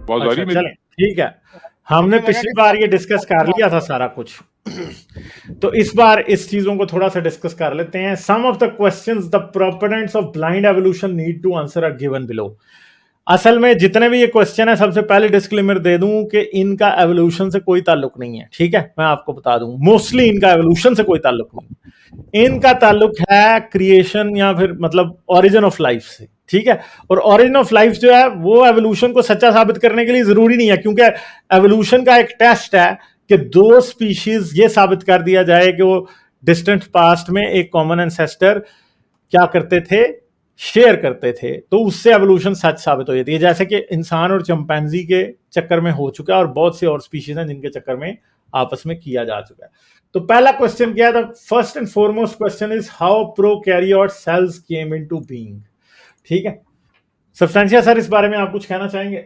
आवाज आ अच्छा रही है मेरी? चलें, ठीक है। हमने पिछली बार ये डिस्कस कर लिया था सारा कुछ, तो इस बार इस चीजों को थोड़ा सा डिस्कस कर लेते हैं। Some of the questions the proponents of blind evolution need to answer are given below. असल में जितने भी ये क्वेश्चन है, सबसे पहले डिस्क्लेमर दे दूं कि इनका एवोल्यूशन से कोई ताल्लुक नहीं है, ठीक है। मैं आपको बता दूं, मोस्टली इनका एवोल्यूशन से कोई ताल्लुक नहीं है। इनका ताल्लुक है क्रिएशन या फिर मतलब ओरिजिन ऑफ लाइफ से, ठीक है। और ओरिजिन ऑफ लाइफ जो है वो एवोल्यूशन को सच्चा साबित करने के लिए जरूरी नहीं है, क्योंकि एवोल्यूशन का एक टेस्ट है कि दो स्पीशीज ये साबित कर दिया जाए कि वो डिस्टेंट पास्ट में एक कॉमन एंसेस्टर क्या करते थे, शेयर करते थे, तो उससे एवोल्यूशन सच साबित हो जाती है। जैसे कि इंसान और चिंपैंजी के चक्कर में हो चुका है, और बहुत से और स्पीशीज हैं जिनके चक्कर में आपस में किया जा चुका है। तो पहला क्वेश्चन क्या है? First and foremost question is how prokaryote cells came into being, ठीक है। सब्सटेंशिया सर, इस बारे में आप कुछ कहना चाहेंगे?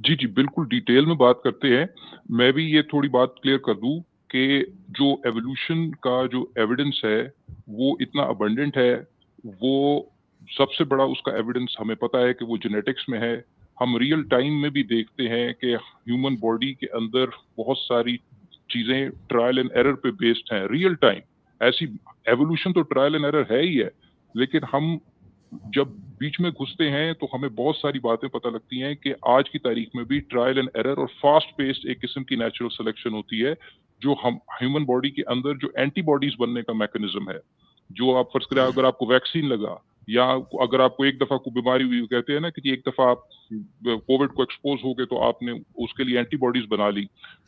जी जी, बिल्कुल डिटेल में बात करते हैं। मैं भी ये थोड़ी बात क्लियर कर दूं कि जो एवोल्यूशन का जो एविडेंस है वो इतना अबंडेंट है। वो सबसे बड़ा उसका एविडेंस हमें पता है कि वो जेनेटिक्स में है। हम रियल टाइम में भी देखते हैं कि ह्यूमन बॉडी के अंदर बहुत सारी चीजें ट्रायल एंड एरर पे बेस्ड हैं रियल टाइम। ऐसी एवोल्यूशन तो ट्रायल एंड एरर है ही है, लेकिन हम जब बीच में घुसते हैं तो हमें बहुत सारी बातें पता लगती हैं कि आज की तारीख में भी ट्रायल एंड एरर और फास्ट पेस्ड एक किस्म की नेचुरल सिलेक्शन होती है, जो हम ह्यूमन बॉडी के अंदर जो एंटीबॉडीज बनने का मैकेनिज्म है। जो आप फर्ज करें, अगर आपको वैक्सीन लगा या अगर आपको एक दफा को बीमारी हुई, कहते हैं ना कि एक दफा आप कोविड को एक्सपोज हो गए तो आपने उसके लिए एंटीबॉडीज बना ली,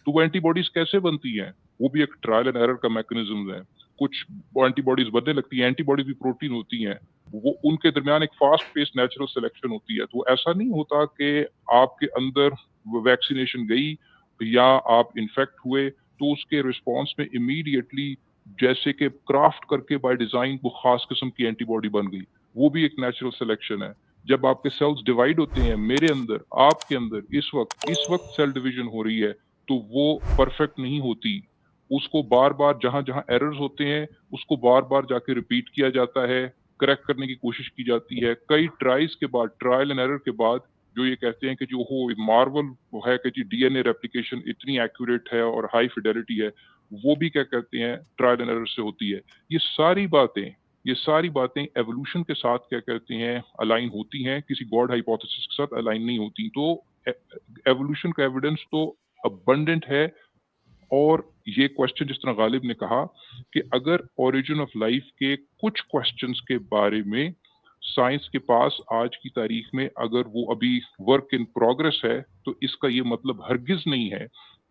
तो वो एंटीबॉडीज कैसे बनती हैं? वो भी एक ट्रायल एंड एरर का मैकेनिज्म है। कुछ एंटीबॉडीज बनने लगती है, एंटीबॉडी भी प्रोटीन होती हैं, वो उनके दरमियान एक फास्ट पेस नेचुरल सिलेक्शन होती है। तो ऐसा नहीं होता कि आपके अंदर वैक्सीनेशन गई या आप इन्फेक्ट हुए तो उसके रिस्पॉन्स में इमीडिएटली जैसे कि क्राफ्ट करके बाय डिजाइन वो खास किस्म की एंटीबॉडी बन गई। वो भी एक नेचुरल सिलेक्शन है। जब आपके सेल्स डिवाइड होते हैं, मेरे अंदर, आपके अंदर इस वक्त सेल डिवीजन हो रही है, तो वो परफेक्ट नहीं होती। उसको बार बार जहां जहां एरर्स होते हैं उसको बार बार जाके रिपीट किया जाता है, करेक्ट करने की कोशिश की जाती है। कई ट्राइज के बाद, ट्रायल एंड एरर के बाद, जो ये कहते हैं कि जो हो मार्वल है कि जी डीएनए रेप्लिकेशन इतनी एक्यूरेट है और हाई फिडेलिटी है, वो भी क्या कहते हैं ट्रायल एंड एरर से होती है। ये सारी बातें एवोल्यूशन के साथ क्या कहते हैं अलाइन होती हैं, किसी गॉड हाइपोथेसिस के साथ अलाइन नहीं होती। तो एवोल्यूशन का एविडेंस तो अबंडेंट है। और ये क्वेश्चन जिस तरह गालिब ने कहा कि अगर ओरिजिन ऑफ लाइफ के कुछ क्वेश्चंस के बारे में साइंस के पास आज की तारीख में अगर वो अभी वर्क इन प्रोग्रेस है, तो इसका ये मतलब हरगिज नहीं है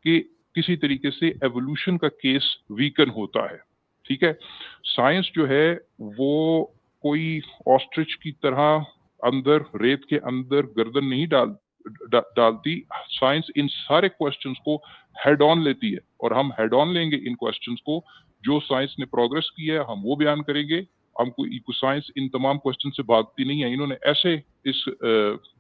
कि किसी तरीके से एवोल्यूशन का केस वीकन होता है। ठीक है, साइंस जो है वो कोई ऑस्ट्रिच की तरह अंदर रेत के अंदर गर्दन नहीं डालती। साइंस इन सारे क्वेश्चंस को हेड ऑन लेती है, और हम हेड ऑन लेंगे इन क्वेश्चंस को। जो साइंस ने प्रोग्रेस की है हम वो बयान करेंगे। हमको साइंस इन तमाम क्वेश्चन से भागती नहीं है। इन्होंने ऐसे इस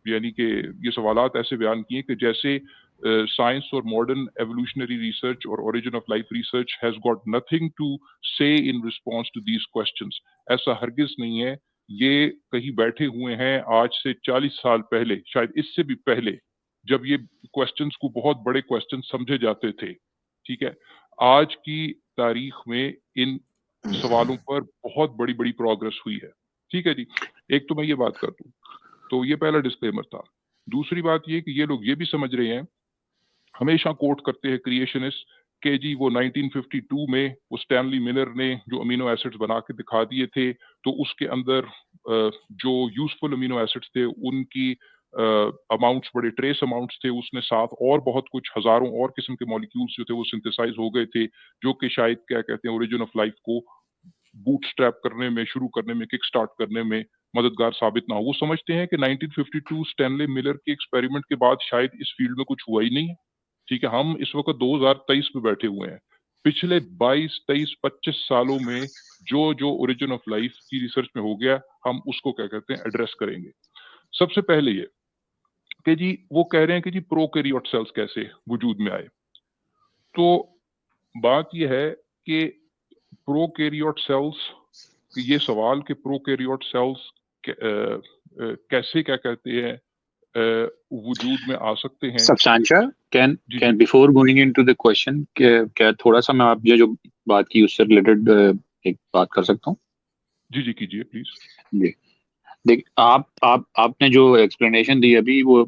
यानी कि ये सवालात ऐसे बयान किए कि जैसे साइंस और मॉडर्न एवोल्यूशनरी रिसर्च और origin of life research has got nothing to say in response to these questions. ऐसा हरगिज नहीं है। ये कहीं बैठे हुए हैं आज से 40 साल पहले, शायद इससे भी पहले, जब ये क्वेश्चंस को बहुत बड़े क्वेश्चन समझे जाते थे। ठीक है, आज की तारीख में इन सवालों पर बहुत बड़ी बड़ी प्रोग्रेस हुई है। ठीक है जी, एक तो मैं ये बात कर दूं, तो ये पहला डिस्क्लेमर था। दूसरी बात ये कि ये लोग ये भी समझ रहे हैं, हमेशा कोट करते हैं क्रिएशनिस्ट के जी वो 1952 में वो स्टैनली मिलर ने जो अमीनो एसिड्स बना के दिखा दिए थे, तो उसके अंदर जो यूजफुल अमीनो एसिड्स थे उनकी अमाउंट्स बड़े ट्रेस अमाउंट्स थे, उसने साथ और बहुत कुछ हजारों और किस्म के मॉलिक्यूल्स जो थे वो सिंथेसाइज हो गए थे, जो कि शायद क्या कहते हैं ओरिजिन ऑफ लाइफ को बूटस्ट्रैप करने में, शुरू करने में, किक स्टार्ट करने में मददगार साबित ना हो। वो समझते हैं कि 1952 स्टैनली मिलर के एक्सपेरिमेंट के बाद शायद इस फील्ड में कुछ हुआ ही नहीं है। ठीक है, हम इस वक्त 2023 में बैठे हुए हैं। पिछले 22, 23, 25 सालों में जो जो ओरिजिन ऑफ लाइफ की रिसर्च में हो गया, हम उसको क्या कहते हैं एड्रेस करेंगे। सबसे पहले ये कि जी वो कह रहे हैं कि जी प्रोकैरियोट सेल्स कैसे वजूद में आए। तो बात यह है कि प्रोकैरियोट सेल्स, ये सवाल कि प्रोकैरियोट सेल्स कैसे क्या कहते हैं वजूद में आ सकते हैं। Substantia, can ji can ji before going into the question, क्या थोड़ा सा मैं आप ये जो बात की उससे रिलेटेड एक बात कर सकता हूँ? जी जी कीजिए प्लीज। जी, देख आपने जो एक्सप्लेनेशन दी अभी, वो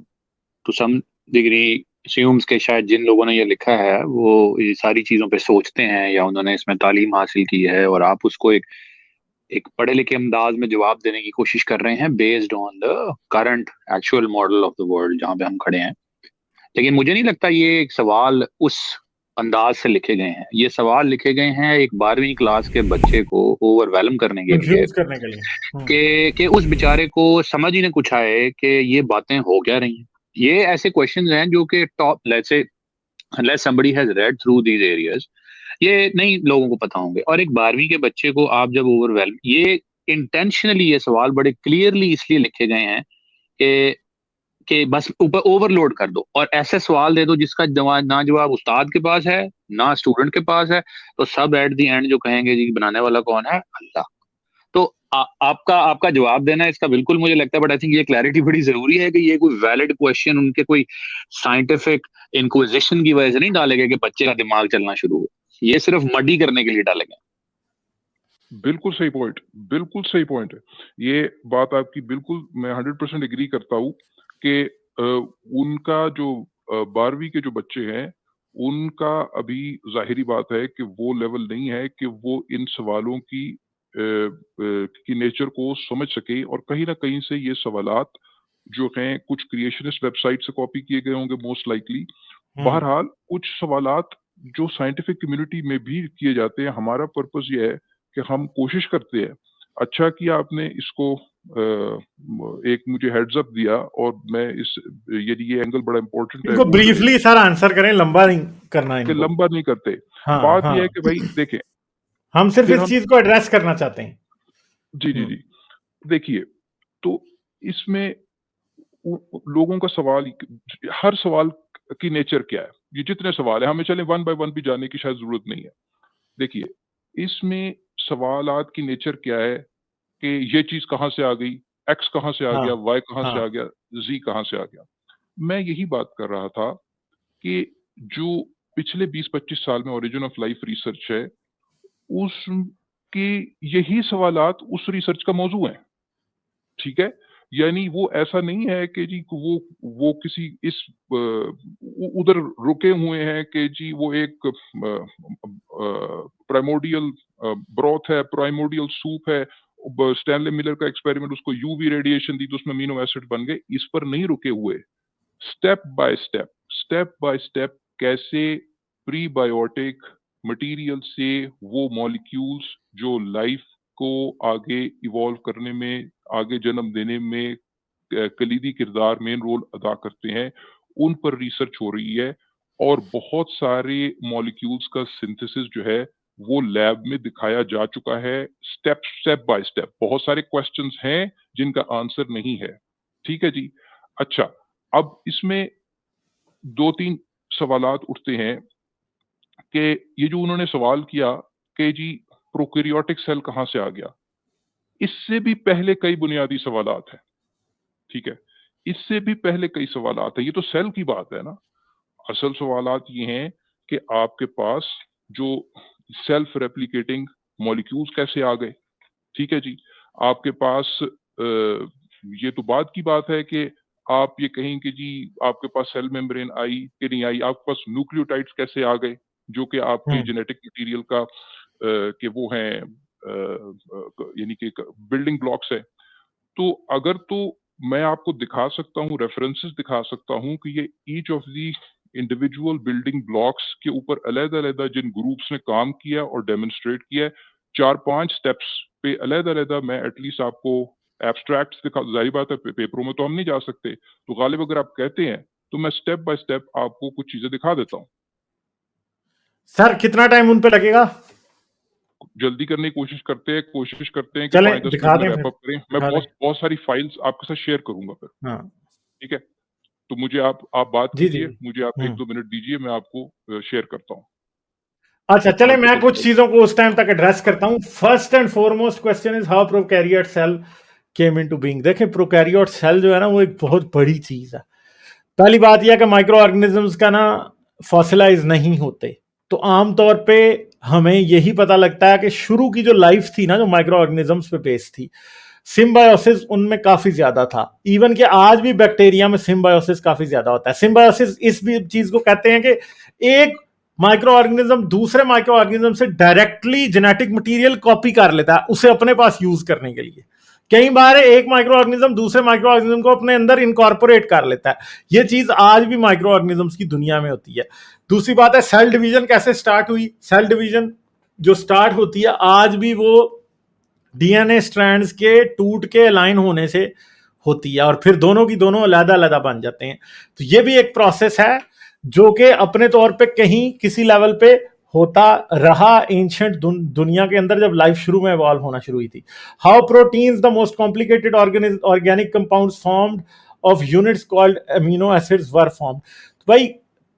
टू सम डिग्री assumes के शायद जिन लोगों ने ये लिखा है वो ये सारी चीजों पे सोचते हैं या उन्होंने इसमें तालीम हासिल की है, और आप उसको एक पढ़े लिखे अंदाज में जवाब देने की कोशिश कर रहे हैं based on the current actual model of the world जहाँ पे हम खड़े हैं। लेकिन मुझे नहीं लगता ये एक सवाल उस अंदाज से लिखे गए हैं। ये सवाल लिखे गए हैं एक 12वीं क्लास के बच्चे को ओवरवेलम करने के लिए, कंफ्यूज करने के लिए कि उस बेचारे को समझ ही नहीं कुछ आए कि ये बातें हो क्या रही हैं। ये ऐसे क्वेश्चंस हैं जो कि top let's say unless somebody has read through these areas, ये नहीं लोगों को पता होंगे। और एक 12वीं के बच्चे को आप जब ओवरवेलम, ये इंटेंशनली ये सवाल बड़े क्लियरली इसलिए लिखे गए हैं कि बस ऊपर ओवरलोड कर दो और ऐसे सवाल दे दो जिसका जवाब ना जवाब उस्ताद के पास है ना स्टूडेंट के पास है, तो सब एट दी एंड जो कहेंगे जी बनाने वाला कौन है, अल्लाह। तो आपका जवाब देना इसका बिल्कुल मुझे लगता है, बट आई थिंक ये क्लैरिटी बड़ी जरूरी है कि ये कोई वैलिड क्वेश्चन उनके कोई साइंटिफिक इंक्विजिशन की वजह से नहीं डाले गए कि बच्चे का दिमाग चलना शुरू हो, ये सिर्फ मडी करने के लिए डाले गए। बिल्कुल सही पॉइंट, बिल्कुल सही पॉइंट है। ये बात आपकी बिल्कुल मैं 100% एग्री करता हूँ कि उनका जो 12वीं के जो बच्चे हैं उनका अभी जाहिरी बात है कि वो लेवल नहीं है कि वो इन सवालों की नेचर को समझ सके, और कहीं ना कहीं से ये सवालात जो हैं कुछ क्रिएशनिस्ट वेबसाइट से कॉपी किए गए होंगे मोस्ट लाइकली। बहरहाल कुछ सवालात जो साइंटिफिक कम्युनिटी में भी किए जाते हैं। हमारा पर्पस ये है कि हम कोशिश करते हैं। अच्छा किया आपने इसको एक मुझे हेड्स अप दिया, और मैं ये एंगल बड़ा इंपॉर्टेंट है। इनको ब्रीफली सर आंसर करें, लंबा नहीं करना है, लंबा नहीं करते। हाँ, बात हाँ, ये है कि भाई देखें, हम सिर्फ इस चीज को एड्रेस करना चाहते हैं। जी जी जी देखिए, तो इसमें लोगों का सवाल, हर सवाल की नेचर क्या है, ये जितने सवाल है हमें चले वन बाय वन भी जाने की शायद जरूरत नहीं है। देखिए, इसमें सवालात की नेचर क्या है कि ये चीज कहां से आ गई, एक्स कहां से आ गया, वाई कहां से आ गया, जी कहां से आ गया। मैं यही बात कर रहा था कि जो पिछले 20-25 साल में ओरिजिन ऑफ लाइफ रिसर्च है, उसके यही सवालात उस रिसर्च का मौजू है। ठीक है, यानी वो ऐसा नहीं है कि जी वो किसी इस उधर रुके हुए हैं कि जी वो एक प्राइमोडियल ब्रॉथ है, प्राइमोडियल सूप है, स्टैनले मिलर का एक्सपेरिमेंट, उसको यूवी रेडिएशन दी तो उसमें अमीनो एसिड बन गए। इस पर नहीं रुके हुए, स्टेप बाय स्टेप कैसे प्रीबायोटिक मटेरियल से वो मॉलिक्यूल्स जो लाइफ को आगे इवॉल्व करने में, आगे जन्म देने में कलीदी किरदार, मेन रोल अदा करते हैं, उन पर रिसर्च हो रही है। और बहुत सारे मॉलिक्यूल्स का सिंथेसिस जो है वो लैब में दिखाया जा चुका है, स्टेप बाय स्टेप। बहुत सारे क्वेश्चंस हैं जिनका आंसर नहीं है। ठीक है जी। अच्छा, अब इसमें 2-3 सवालात उठते हैं कि ये जो उन्होंने सवाल किया कि जी प्रोकैरियोटिक सेल कहां से आ गया, इससे भी पहले कई बुनियादी सवालात हैं। ठीक है, इससे भी पहले कई सवालात हैं। ये तो सेल की बात है ना। असल सवालात ये हैं कि आपके पास जो सेल्फ रेप्लिकेटिंग मॉलिक्यूल्स कैसे आ गए। ठीक है जी, आपके पास ये तो बाद की बात है कि आप ये कहें कि जी आपके पास सेल मेम्ब्रेन आई कि नहीं आई, आपके पास न्यूक्लियोटाइड्स कैसे आ गए जो कि आपके जेनेटिक मटेरियल का कि वो हैं यानी कि बिल्डिंग ब्लॉक्स है। तो अगर तो मैं आपको दिखा सकता हूँ, रेफरेंसेस दिखा सकता हूँ कि ये each of the individual building blocks के ऊपर अलग-अलग जिन ग्रुप्स ने काम किया और डेमोन्स्ट्रेट किया है, 4-5 स्टेप्स पे अलग-अलग मैं एटलीस्ट आपको एब्स्ट्रैक्ट्स दिखा, जाहिर बात है पेपरों में तो हम नहीं जा सकते, तो गालिब अगर आप कहते हैं तो मैं स्टेप बाय स्टेप आपको कुछ चीजें दिखा देता हूँ। सर कितना टाइम उन पे लगेगा? जल्दी करने की कोशिश करते हैं कि 5-10 दिखा मिनट में दें रैप फिर, अप करें। मैं बहुत सारी फाइल्स आपके साथ शेयर करूंगा फिर। हाँ। ठीक है, तो मुझे आप बात जी, जी। कीजिए, मुझे आप 1-2 मिनट दीजिए, मैं आपको शेयर करता हूँ। अच्छा, चले मैं कुछ चीजों को उस टाइम तक एड्रेस करता हूं। First and foremost question is how prokaryote cell came into being. देखें प्रोकैरियोट सेल जो है ना वो एक बहुत बड़ी चीज है। पहली बात यह कि माइक्रो ऑर्गेनिजम्स का ना फॉसिलाइज नहीं होते, तो आमतौर पे हमें यही पता लगता है कि शुरू की जो लाइफ थी ना जो माइक्रो ऑर्गेनिजम्स पे बेस्ड थी, सिम्बायोसिस उनमें काफी ज्यादा था। इवन कि आज भी बैक्टीरिया में सिम्बायोसिस काफी ज्यादा होता है। सिम्बायोसिस इस भी चीज को कहते हैं कि एक माइक्रो ऑर्गेनिज्म दूसरे माइक्रो ऑर्गेनिज्म से डायरेक्टली जेनेटिक मटेरियल कॉपी कर लेता है उसे अपने पास यूज करने के लिए। कई बार एक माइक्रो ऑर्गेनिज्म दूसरे माइक्रो ऑर्गेनिज्म को अपने अंदर इनकॉर्पोरेट कर लेता है। ये चीज आज भी माइक्रो ऑर्गेनिजम्स की दुनिया में होती है। दूसरी बात है सेल डिवीजन कैसे स्टार्ट हुई। सेल डिवीजन जो स्टार्ट होती है आज भी वो डीएनए स्ट्रैंड्स के टूट के अलाइन होने से होती है और फिर दोनों की दोनों अलग अलग बन जाते हैं। तो ये भी एक प्रोसेस है जो कि अपने तौर पे कहीं किसी लेवल पे होता रहा एंशिएंट दुनिया के अंदर जब लाइफ शुरू में इवॉल्व होना शुरू हुई थी। How proteins the most complicated organic compounds formed of units called amino acids were formed. तो भाई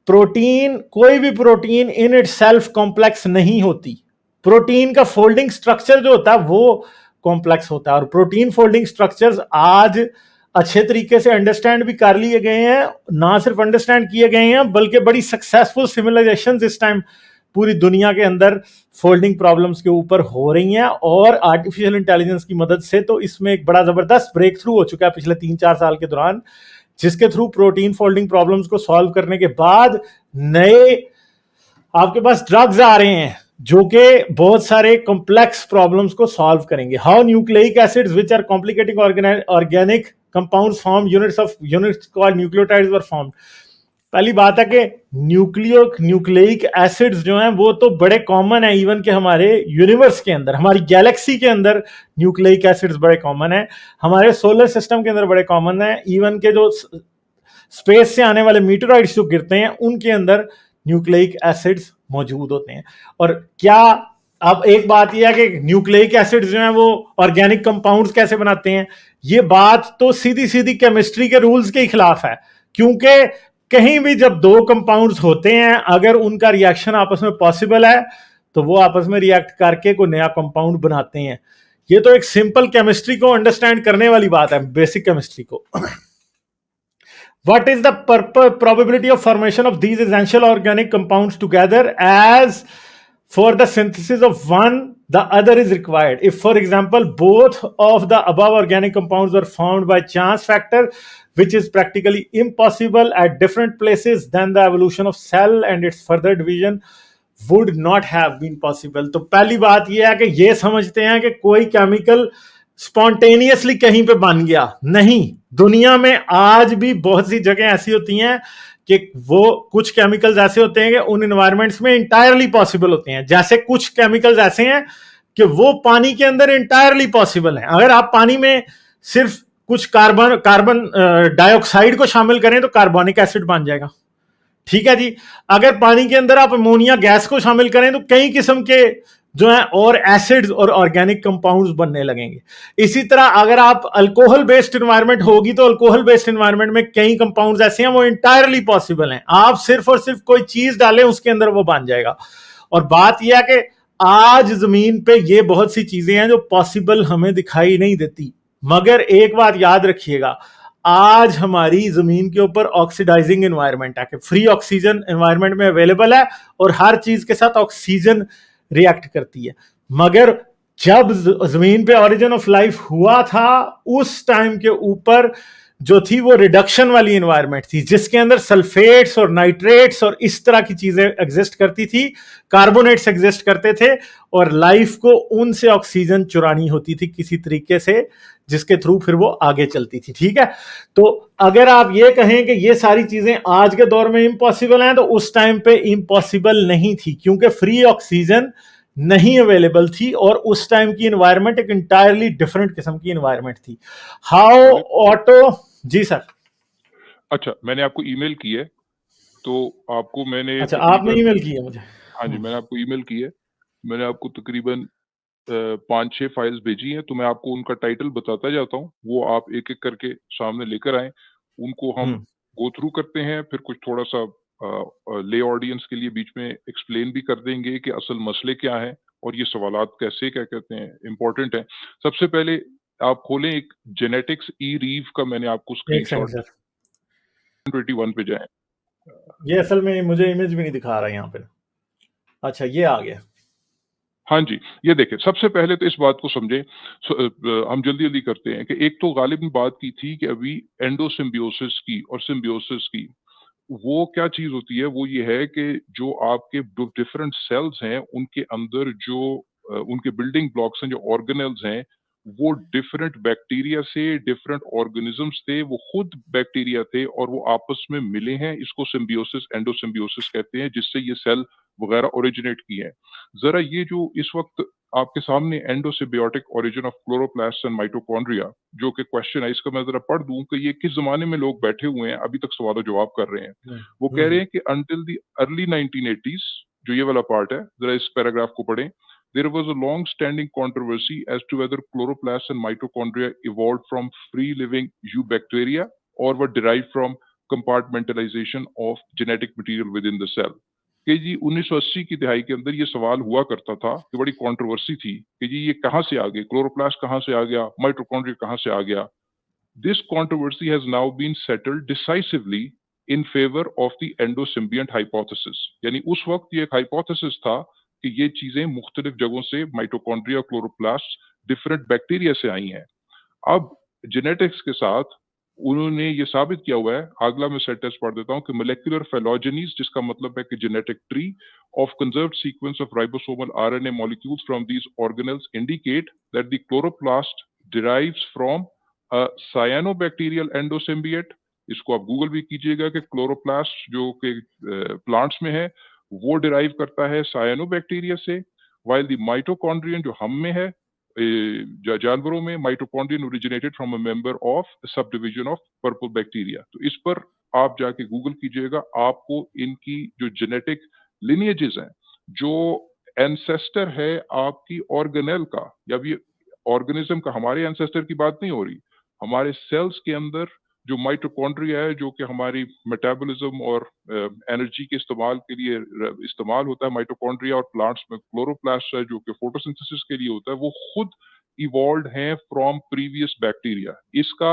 प्रोटीन, कोई भी प्रोटीन इन इटसेल्फ कॉम्प्लेक्स नहीं होती। प्रोटीन का फोल्डिंग स्ट्रक्चर जो होता है वो कॉम्प्लेक्स होता है और प्रोटीन फोल्डिंग स्ट्रक्चर्स आज अच्छे तरीके से अंडरस्टैंड भी कर लिए गए हैं। ना सिर्फ अंडरस्टैंड किए गए हैं बल्कि बड़ी सक्सेसफुल सिविलाइजेशंस इस टाइम पूरी दुनिया के अंदर फोल्डिंग प्रॉब्लम्स के ऊपर हो रही हैं और आर्टिफिशियल इंटेलिजेंस की मदद से तो इसमें एक बड़ा जबरदस्त ब्रेक थ्रू हो चुका है पिछले 3-4 साल के दौरान, जिसके थ्रू प्रोटीन फोल्डिंग प्रॉब्लम्स को सॉल्व करने के बाद नए आपके पास ड्रग्स आ रहे हैं जो कि बहुत सारे कॉम्प्लेक्स प्रॉब्लम्स को सॉल्व करेंगे। How nucleic acids which are complicating organic compounds form units called nucleotides were formed. पहली बात है कि न्यूक्लिक एसिड्स जो हैं वो तो बड़े कॉमन है, इवन के हमारे यूनिवर्स के अंदर, हमारी गैलेक्सी के अंदर न्यूक्लिक एसिड्स बड़े कॉमन है, हमारे सोलर सिस्टम के अंदर बड़े कॉमन है, इवन के जो स्पेस से आने वाले मीटरॉइड्स जो गिरते हैं उनके अंदर न्यूक्लिक एसिड्स मौजूद होते हैं। और क्या अब एक बात यह है कि न्यूक्लिक एसिड्स जो हैं वो ऑर्गेनिक कंपाउंड्स कैसे बनाते हैं, ये बात तो सीधी सीधी केमिस्ट्री के रूल्स के खिलाफ है, क्योंकि कहीं भी जब दो कंपाउंड्स होते हैं अगर उनका रिएक्शन आपस में पॉसिबल है तो वो आपस में रिएक्ट करके कोई नया कंपाउंड बनाते हैं। ये तो एक सिंपल केमिस्ट्री को अंडरस्टैंड करने वाली बात है, बेसिक केमिस्ट्री को। What is the probability of formation of these essential organic compounds together as for the synthesis of one, the other is required? If, for example, both of the above organic compounds were formed by chance factor, which is practically impossible at different places, then the evolution of cell and its further division would not have been possible. तो पहली बात यह है कि ये समझते हैं कि कोई केमिकल स्पॉन्टेनियसली कहीं पे बन गया नहीं। दुनिया में आज भी बहुत सी जगह ऐसी होती हैं कि वो कुछ केमिकल्स ऐसे होते हैं कि उन एनवायरमेंट्स में इंटायरली पॉसिबल होते हैं। जैसे कुछ केमिकल्स ऐसे हैं कि वो पानी के अंदर इंटायरली पॉसिबल है। अगर आप पानी में सिर्फ कुछ कार्बन डाइऑक्साइड को शामिल करें तो कार्बोनिक एसिड बन जाएगा, ठीक है जी। अगर पानी के अंदर आप अमोनिया गैस को शामिल करें तो कई किस्म के जो है और एसिड्स और ऑर्गेनिक कंपाउंड्स बनने लगेंगे। इसी तरह अगर आप अल्कोहल बेस्ड एनवायरनमेंट होगी तो अल्कोहल बेस्ड एनवायरनमेंट में कई कंपाउंड्स ऐसे हैं वो इंटायरली पॉसिबल हैं, आप सिर्फ और सिर्फ कोई चीज डालें उसके अंदर वो बन जाएगा। और बात यह है कि आज जमीन पे ये बहुत सी चीजें हैं जो पॉसिबल हमें दिखाई नहीं देती, मगर एक बात याद रखिएगा, आज हमारी जमीन के ऊपर ऑक्सीडाइजिंग एनवायरनमेंट है कि फ्री ऑक्सीजन एनवायरनमेंट में अवेलेबल है और हर चीज के साथ ऑक्सीजन रिएक्ट करती है। मगर जब जमीन पे ऑरिजिन ऑफ लाइफ हुआ था उस टाइम के ऊपर जो थी वो रिडक्शन वाली एनवायरनमेंट थी, जिसके अंदर सल्फेट्स और नाइट्रेट्स और इस तरह की चीजें एग्जिस्ट करती थी, कार्बोनेट्स एग्जिस्ट करते थे और लाइफ को उनसे ऑक्सीजन चुरानी होती थी किसी तरीके से, जिसके थ्रू फिर वो आगे चलती थी, ठीक है। तो अगर आप ये कहें कि ये सारी चीजें आज के दौर में इम्पॉसिबल हैं तो उस टाइम पे इम्पॉसिबल नहीं थी, क्योंकि फ्री ऑक्सीजन नहीं अवेलेबल थी और उस टाइम की एनवायरनमेंट एक इंटायरली डिफरेंट किस्म की एनवायरनमेंट थी। हाउ ऑटो जी सर। अच्छा, मैंने आपको ईमेल की है तो आपको मैंने अच्छा आपने ईमेल की है मुझे? हाँ जी, मैंने आपको ईमेल की है। मैंने आपको तकरीबन 5-6 फाइल्स भेजी हैं, तो मैं आपको उनका टाइटल बताता जाता हूँ, वो आप एक-एक करके सामने लेकर आएँ। उनको हम गो थ्रू करते हैं, फिर कुछ थोड़ा-सा ले ऑडियंस के लिए बीच में एक्सप्लेन भी कर देंगे कि असल मसले क्या हैं और ये सवालात कैसे क्या कहते हैं इम्पोर्टेंट हैं। सबसे पहले आप खोलें एक जेनेटिक्स ई-रीव का मैंने आपको एक सेकंड स्क्रीनशॉट सर, 21 पे जाएँ। ये असल में मुझे इमेज भी नहीं दिखा रहा है यहाँ पे। अच्छा, ये आ गया। हाँ जी, ये देखें, सबसे पहले तो इस बात को समझें, हम जल्दी-जल्दी करते हैं कि एक तो गालिब ने बात की थी कि अभी एंडोसिम्बियोसिस की और सिम्बियोसिस की। वो क्या चीज़ होती है, वो ये है कि जो आपके जो डिफरेंट सेल्स हैं, उनके अंदर जो उनके बिल्डिंग ब्लॉक्स हैं, जो ऑर्गेनेल्स हैं, वो डिफरेंट बैक्टीरिया से डिफरेंट ऑर्गेनिज़म्स थे, वो खुद बैक्टीरिया थे और वो आपस में मिले हैं, इसको सिम्बियोसिस, एंडोसिम्बियोसिस कहते हैं, जिससे ये सेल वगैरह ओरिजिनेट किए हैं। ज़रा ये जो इस वक़्त आपके सामने endosymbiotic origin of chloroplast and mitochondria, जो कि क्वेश्चन है, इसका मैं ज़रा पढ़ दूँ कि ये किस ज़माने में लोग बैठे हुए हैं, अभी तक सवाल-ओ-जवाब कर रहे हैं। वो कह रहे हैं कि अंटिल द अर्ली 1980s, जो ये वाला पार्ट है, ज़रा इस पैराग्राफ को पढ़ें। There was a long-standing controversy as to whether chloroplasts and mitochondria evolved from free-living eubacteria or were derived from compartmentalization of genetic material within the cell. कि जी 1980 की दिहाई के अंदर ये सवाल हुआ करता था कि बड़ी कंट्रोवर्सी थी कि जी ये कहाँ से आ गए, क्लोरोप्लास्ट कहाँ से आ गया, माइटोकॉन्ड्रिया कहाँ से आ गया। This controversy has now been settled decisively in favor of the endosymbiont hypothesis. यानी उस वक्त ये एक हाइपोथेसिस था कि ये चीजें मुख्तलिफ जगहों से माइटोकॉन्ड्रिया, क्लोरोप्लास्ट, डिफरेंट बैक्टीरिया से आई हैं। अब जेनेटिक्स के साथ उन्होंने ये साबित किया हुआ है, अगला मैं सेंटेंस पढ़ देता हूं कि मोलेकुलर फेलोजेनीज, जिसका मतलब है कि genetic tree of conserved sequence of ribosomal RNA molecules from these organelles indicate that the chloroplast derives from cyanobacterial endosymbiont. इसको आप गूगल भी कीजिएगा कि क्लोरोप्लास्ट जो कि प्लांट्स में है, वो डिराइव करता है साइनोबैक्टीरिया से, वाइल द माइटोकॉन्ड्रियन जो हम में है, जानवरों में, mitochondrion originated from a member of sub division of purple bacteria. तो इस पर आप जाके गूगल कीजिएगा, आपको इनकी जो जेनेटिक लिनिएजेस हैं, जो एंसेस्टर है आपकी ऑर्गेनेल का या भी ऑर्गेनिज्म का, हमारे एंसेस्टर की बात नहीं हो रही, हमारे सेल्स के अंदर जो माइटोकॉन्ड्रिया है, जो कि हमारी मेटाबॉलिज्म और एनर्जी के इस्तेमाल के लिए इस्तेमाल होता है, माइटोकॉन्ड्रिया, और प्लांट्स में क्लोरोप्लास्ट है जो कि फोटोसिंथेसिस के लिए होता है, वो खुद इवॉल्व हैं फ्रॉम प्रीवियस बैक्टीरिया। इसका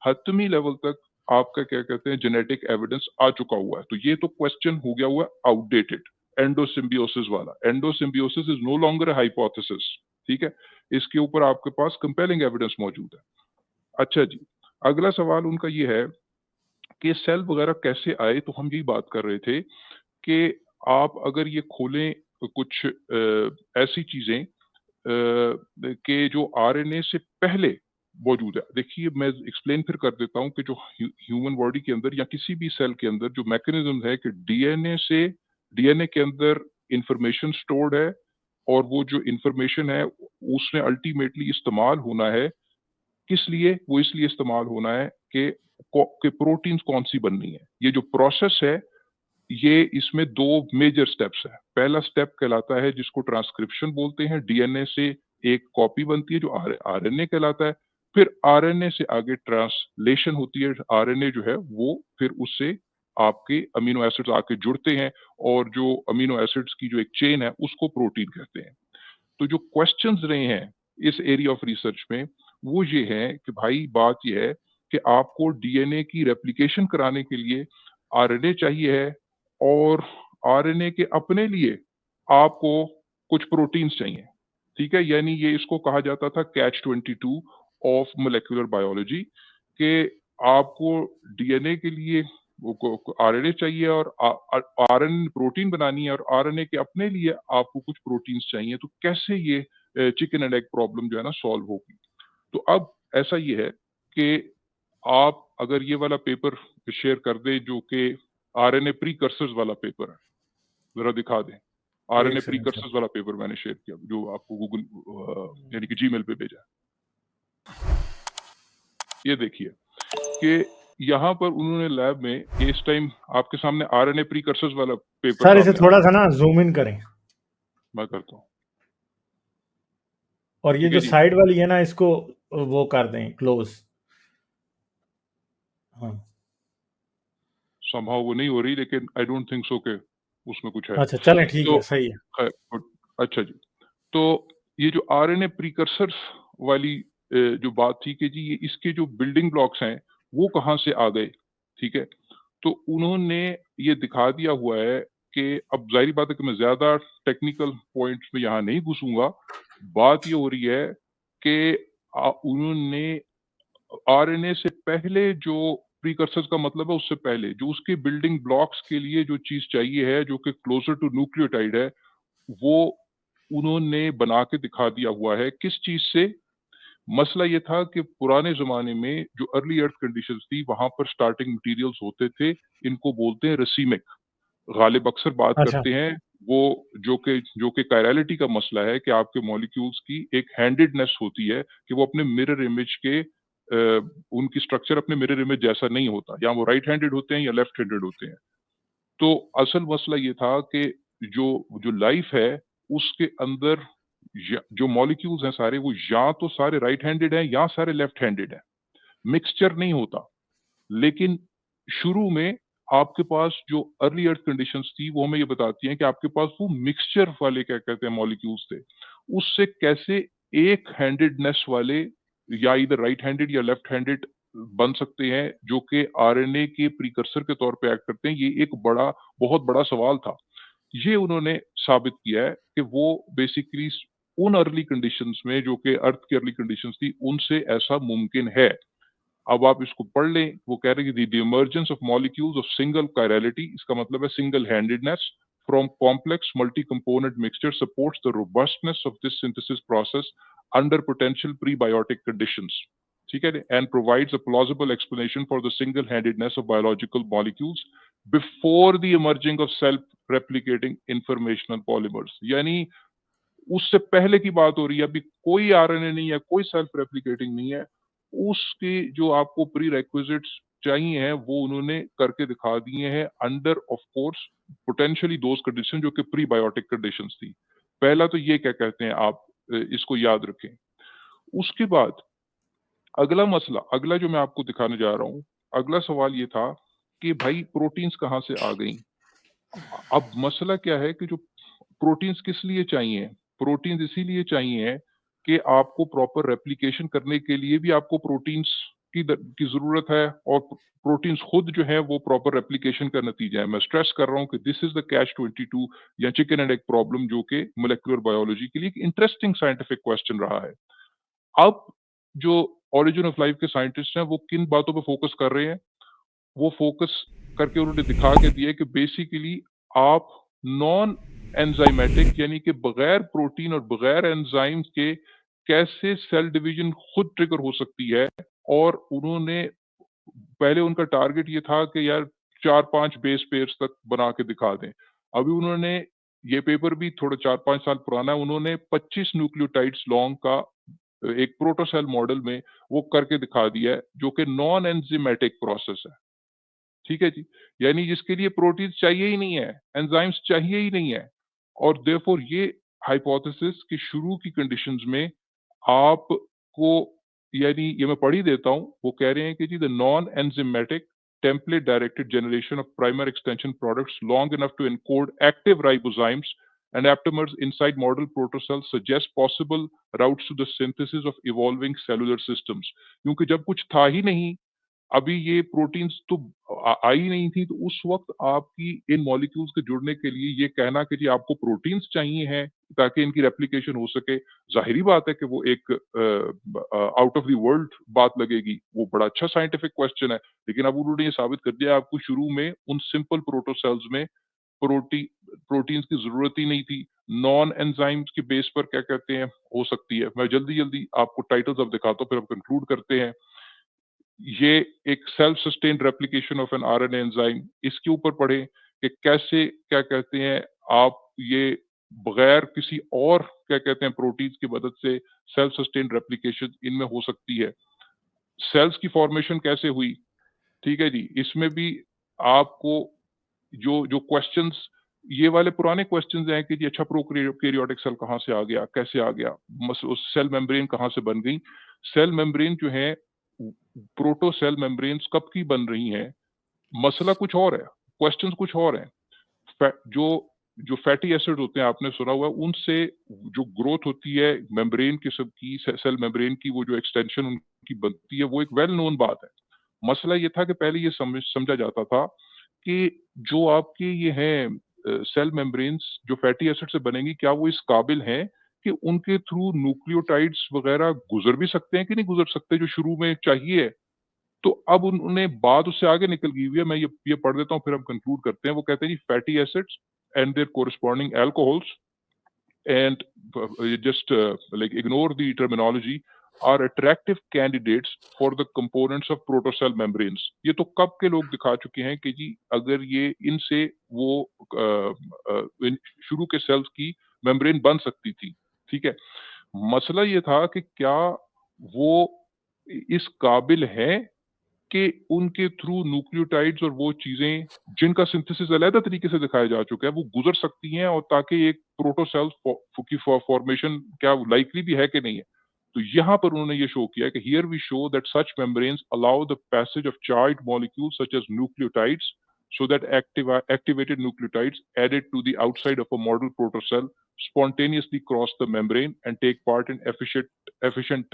हतमी लेवल तक आपका क्या कहते हैं जेनेटिक एविडेंस आ चुका हुआ है। तो ये तो क्वेश्चन हो गया हुआ आउटडेटेड, एंडोसिम्बियोसिस वाला। Endosymbiosis is no longer a hypothesis, ठीक है, इसके ऊपर आपके पास कंपेलिंग एविडेंस मौजूद है। अच्छा जी, अगला सवाल उनका ये है कि सेल वगैरह कैसे आए। तो हम यही बात कर रहे थे कि आप अगर ये खोलें कुछ ऐसी चीजें कि जो आरएनए से पहले मौजूद है। देखिए, मैं एक्सप्लेन फिर कर देता हूं कि जो ह्यूमन बॉडी के अंदर या किसी भी सेल के अंदर जो मैकेनिज्म है कि डीएनए के अंदर इंफॉर्मेशन स्टोर्ड है, और वो जो इंफॉर्मेशन है उसने अल्टीमेटली इस्तेमाल होना है। किस लिए? वो इसलिए इस्तेमाल होना है कि प्रोटीन्स कौन सी बननी है। ये जो प्रोसेस है, ये इसमें दो मेजर स्टेप्स है। पहला स्टेप कहलाता है जिसको ट्रांसक्रिप्शन बोलते हैं, डीएनए से एक कॉपी बनती है जो आरएनए कहलाता है। फिर आरएनए से आगे ट्रांसलेशन होती है, आरएनए जो है वो फिर उससे आपके अमीनो एसिड्स आके जुड़ते हैं, और जो अमीनो एसिड्स की जो एक चेन है उसको प्रोटीन कहते हैं। तो जो क्वेश्चंस रहे हैं इस एरिया ऑफ रिसर्च में, वो ये है कि भाई बात ये है कि आपको डीएनए की रेप्लिकेशन कराने के लिए आरएनए चाहिए है, और आरएनए के अपने लिए आपको कुछ प्रोटीन्स चाहिए, ठीक है। यानी ये इसको कहा जाता था कैच 22 ऑफ मोलेकुलर बायोलॉजी, कि आपको डीएनए के लिए आरएनए चाहिए, और आरएनए प्रोटीन बनानी है, और आरएनए के अपने लिए आपको कुछ प्रोटीन्स चाहिए। तो कैसे ये चिकन एंड एग प्रॉब्लम जो है ना सॉल्व होगी। तो अब ऐसा ये है कि आप अगर ये वाला पेपर शेयर कर दे जो कि आरएनए प्रीकर्सर्स वाला पेपर है, जरा दिखा दें। आरएनए एक सेकंड सर। प्रीकर्सर्स वाला पेपर मैंने शेयर किया, जो आपको गूगल यानी कि जीमेल पे भेजा है। ये देखिए कि यहाँ पर उन्होंने लैब में इस टाइम आपके सामने आरएनए प्रीकर्सर्स वाला पेपर सर, इसे सामने आ थोड़ा रहा सा ना जूम इन करें, है। मैं करता हूँ, और ये ठीक जो है जी। साइड वाली है ना, इसको वो कर दें क्लोज। हाँ, समहाउ वो नहीं हो रही, लेकिन आई डोंट थिंक सो के उसमें कुछ है। अच्छा चलें, ठीक तो है, सही है। खैर, अच्छा जी। तो ये जो आरएनए प्रीकर्सर्स वाली जो बात थी कि जी ये इसके जो बिल्डिंग ब्लॉक्स हैं वो कहाँ से आ गए, ठीक है? तो उन्होंने ये दिखा दिया हुआ है कि अब ज़ाहिर बात है कि मैं ज़्यादा टेक्निकल पॉइंट्स में यहाँ नहीं घुसूँगा। बात ये हो रही है कि उन्होंने आरएनए से पहले जो प्रीकर्सर्स का मतलब है उससे पहले जो उसके बिल्डिंग ब्लॉक्स के लिए जो चीज़ चाहिए है जो कि क्लोज़र टू न्यूक्लियोटाइड है, वो उन्होंने बना के दिखा दिया हुआ है। किस चीज़ से? मसला ये था कि पुराने ज़माने में जो अर्ली अर्थ कंडीशंस थी, वहाँ पर स्टार्टिंग मटीरियल्स होते थे, इनको बोलते हैं रसीमिक। गालिब अक्सर बात अच्छा। करते हैं, वो जो कि कायरलिटी का मसला है कि आपके मॉलिक्यूल्स की एक हैंडेडनेस होती है कि वो अपने मिरर इमेज के उनकी स्ट्रक्चर अपने मिरर इमेज जैसा नहीं होता, या वो राइट हैंडेड होते हैं या लेफ्ट हैंडेड होते हैं। तो असल मसला ये था कि जो जो लाइफ है, उसके अंदर जो मॉलिक्यूल्स हैं सारे, वो या तो सारे राइट हैंडेड हैं या सारे लेफ्ट हैंडेड हैं, मिक्सचर नहीं होता। लेकिन शुरू में आपके पास जो अर्ली अर्थ कंडीशंस थी, वो हमें ये बताती हैं कि आपके पास वो मिक्सचर वाले क्या कहते हैं मॉलिक्यूल्स थे। उससे कैसे एक हैंडेडनेस वाले या इधर राइट हैंडेड या लेफ्ट हैंडेड बन सकते हैं, जो कि आरएनए के प्रीकर्सर के तौर पे एक्ट करते हैं, ये एक बहुत बड़ा सवाल था। ये उन्होंने साबित किया है कि वो बेसिकली उन अर्ली कंडीशंस में जो कि अर्थ की अर्ली कंडीशंस थी, उनसे ऐसा मुमकिन है। अब आप इसको पढ़ लें, वो कह रहे हैं कि the emergence of molecules of single chirality, इसका मतलब है single handedness from complex multi component mixture supports the robustness of this synthesis process under potential prebiotic conditions, ठीक है, and provides a plausible explanation for the single handedness of biological molecules before the emerging of self replicating informational polymers. यानी उससे पहले की बात हो रही है, अभी कोई आरएनए नहीं है, कोई सेल्फ रेप्लिकेटिंग नहीं है। उसके जो आपको प्री रिक्विजिट्स चाहिए हैं, वो उन्होंने करके दिखा दिए हैं under of course potentially those condition जो कि प्रीबायोटिक कंडीशंस थी। पहला तो ये क्या कहते हैं आप इसको याद रखें। उसके बाद अगला जो मैं आपको दिखाने जा रहा हूँ, अगला सवाल ये था कि भाई प्रोटीन्स कहाँ से आ गई? अब मसला क्या है कि जो प्रोटीन्स किस लिए चाहिए? प्रोटीन्स इसीलिए चाहिए कि आपको प्रॉपर रेप्लिकेशन करने के लिए भी आपको प्रोटीन्स की ज़रूरत है, और प्रोटीन्स खुद जो है वो प्रॉपर रेप्लिकेशन का नतीजा है। मैं स्ट्रेस कर रहा हूँ कि दिस इज़ द कैच 22 या चिकन एंड एग प्रॉब्लम, जो कि मॉलिक्यूलर बायोलॉजी के लिए एक इंटरेस्टिंग साइंटिफिक क्वेश्चन रहा है। अब जो ओरिजिन ऑफ लाइफ के साइंटिस्ट हैं, वो किन बातों पे फोकस कर रहे हैं? वो फोकस करके उन्होंने दिखा के दिया कि बेसिकली आप नॉन एंजाइमेटिक यानी कि बगैर प्रोटीन और बगैर एंजाइम के कैसे सेल डिवीजन खुद ट्रिगर हो सकती है। और उन्होंने पहले उनका टारगेट ये था कि यार 4-5 बेस पेयर्स तक बना के दिखा दें। अभी उन्होंने ये पेपर भी थोड़ा 4-5 साल पुराना है, उन्होंने 25 न्यूक्लियोटाइड्स लॉन्ग का एक प्रोटोसेल मॉडल में वो करके दिखा दिया है, जो कि नॉन एंजाइमेटिक प्रोसेस है। ठीक है जी। यानी जिसके लिए प्रोटीन्स चाहिए ही नहीं है, एंजाइम्स चाहिए ही नहीं है, और देयरफॉर ये हाइपोथेसिस कि शुरू की कंडीशंस में आपको, यानी ये मैं पढ़ ही देता हूँ, वो कह रहे हैं कि जी the non enzymatic template directed generation of primary extension products long enough to encode active ribozymes and aptamers inside model protocells suggest possible routes to the synthesis of evolving cellular systems। क्योंकि जब कुछ था ही नहीं, अभी ये proteins तो आई नहीं थी, तो उस वक्त आपकी इन मॉलिक्यूल्स के जुड़ने के लिए ये कहना कि जी आपको प्रोटीन्स चाहिए हैं ताकि इनकी रेप्लिकेशन हो सके, जाहिर बात है कि वो एक आउट ऑफ द वर्ल्ड बात लगेगी। वो बड़ा अच्छा साइंटिफिक क्वेश्चन है, लेकिन अब उन्होंने ये साबित कर दिया आपको शुरू में उन सिंपल प्रोटोसेल्स में प्रोटीन्स की जरूरत ही नहीं थी। नॉन एंजाइम्स के बेस पर क्या कहते हैं हो सकती है। मैं जल्दी जल्दी आपको टाइटल्स अब दिखाता हूँ, फिर हम कंक्लूड करते हैं। ये एक self sustained replication of an RNA enzyme, इसके ऊपर पढ़े कि कैसे क्या कहते हैं आप ये बगैर किसी और क्या कहते हैं प्रोटीन्स की मदद से सेल्फ सस्टेन्ड रेप्लिकेशन इनमें हो सकती है। सेल्स की फॉर्मेशन कैसे हुई, ठीक है जी, इसमें भी आपको जो जो क्वेश्चंस, ये वाले पुराने क्वेश्चंस हैं कि जी अच्छा प्रोकैरियोटिक सेल कहाँ से आ गया, कैसे आ गया, सेल मेम्ब्रेन कहाँ से बन गई। सेल मेम्ब्रेन जो है, प्रोटो सेल मेम्ब्रेन्स कब की बन रही हैं, मसला कुछ और है, क्वेश्चंस कुछ और हैं। जो जो फैटी एसिड होते हैं आपने सुना हुआ है, उनसे जो ग्रोथ होती है मेम्ब्रेन किस्म की, सेल मेम्ब्रेन की, वो जो एक्सटेंशन उनकी बनती है, वो एक वेल नोन बात है। मसला ये था कि पहले ये समझा जाता था कि जो आपके ये हैं सेल मेम्ब्रेन्स जो फैटी एसिड से बनेंगी, क्या वो इस काबिल हैं कि उनके थ्रू न्यूक्लियोटाइड्स वगैरह गुजर भी सकते हैं कि नहीं गुजर सकते, जो शुरू में चाहिए। तो अब उन्होंने बात उससे आगे निकल गई हुई है, मैं ये पढ़ देता हूँ फिर हम कंक्लूड करते हैं। वो कहते हैं जी fatty acids and their corresponding alcohols and just like ignore the terminology are attractive candidates for the components of protocell membranes। ये तो कब के लोग दिखा चुके हैं कि जी अगर ये इनसे वो शुरू के सेल्स की मेम्ब्रेन बन सकती थी, ठीक है। मसला ये था कि क्या वो इस काबिल है कि उनके थ्रू न्यूक्लियोटाइड्स और वो चीजें जिनका सिंथेसिस अलग तरीके से दिखाया जा चुका है वो गुजर सकती हैं, और ताकि एक प्रोटोसेल की फॉर्मेशन क्या लाइकली भी है कि नहीं है। तो यहाँ पर उन्होंने ये शो किया कि here we show that such membranes allow the passage of charge molecules such as nucleotides so that activated nucleotides added to the outside of a model protocell spontaneously cross the membrane and take part in efficient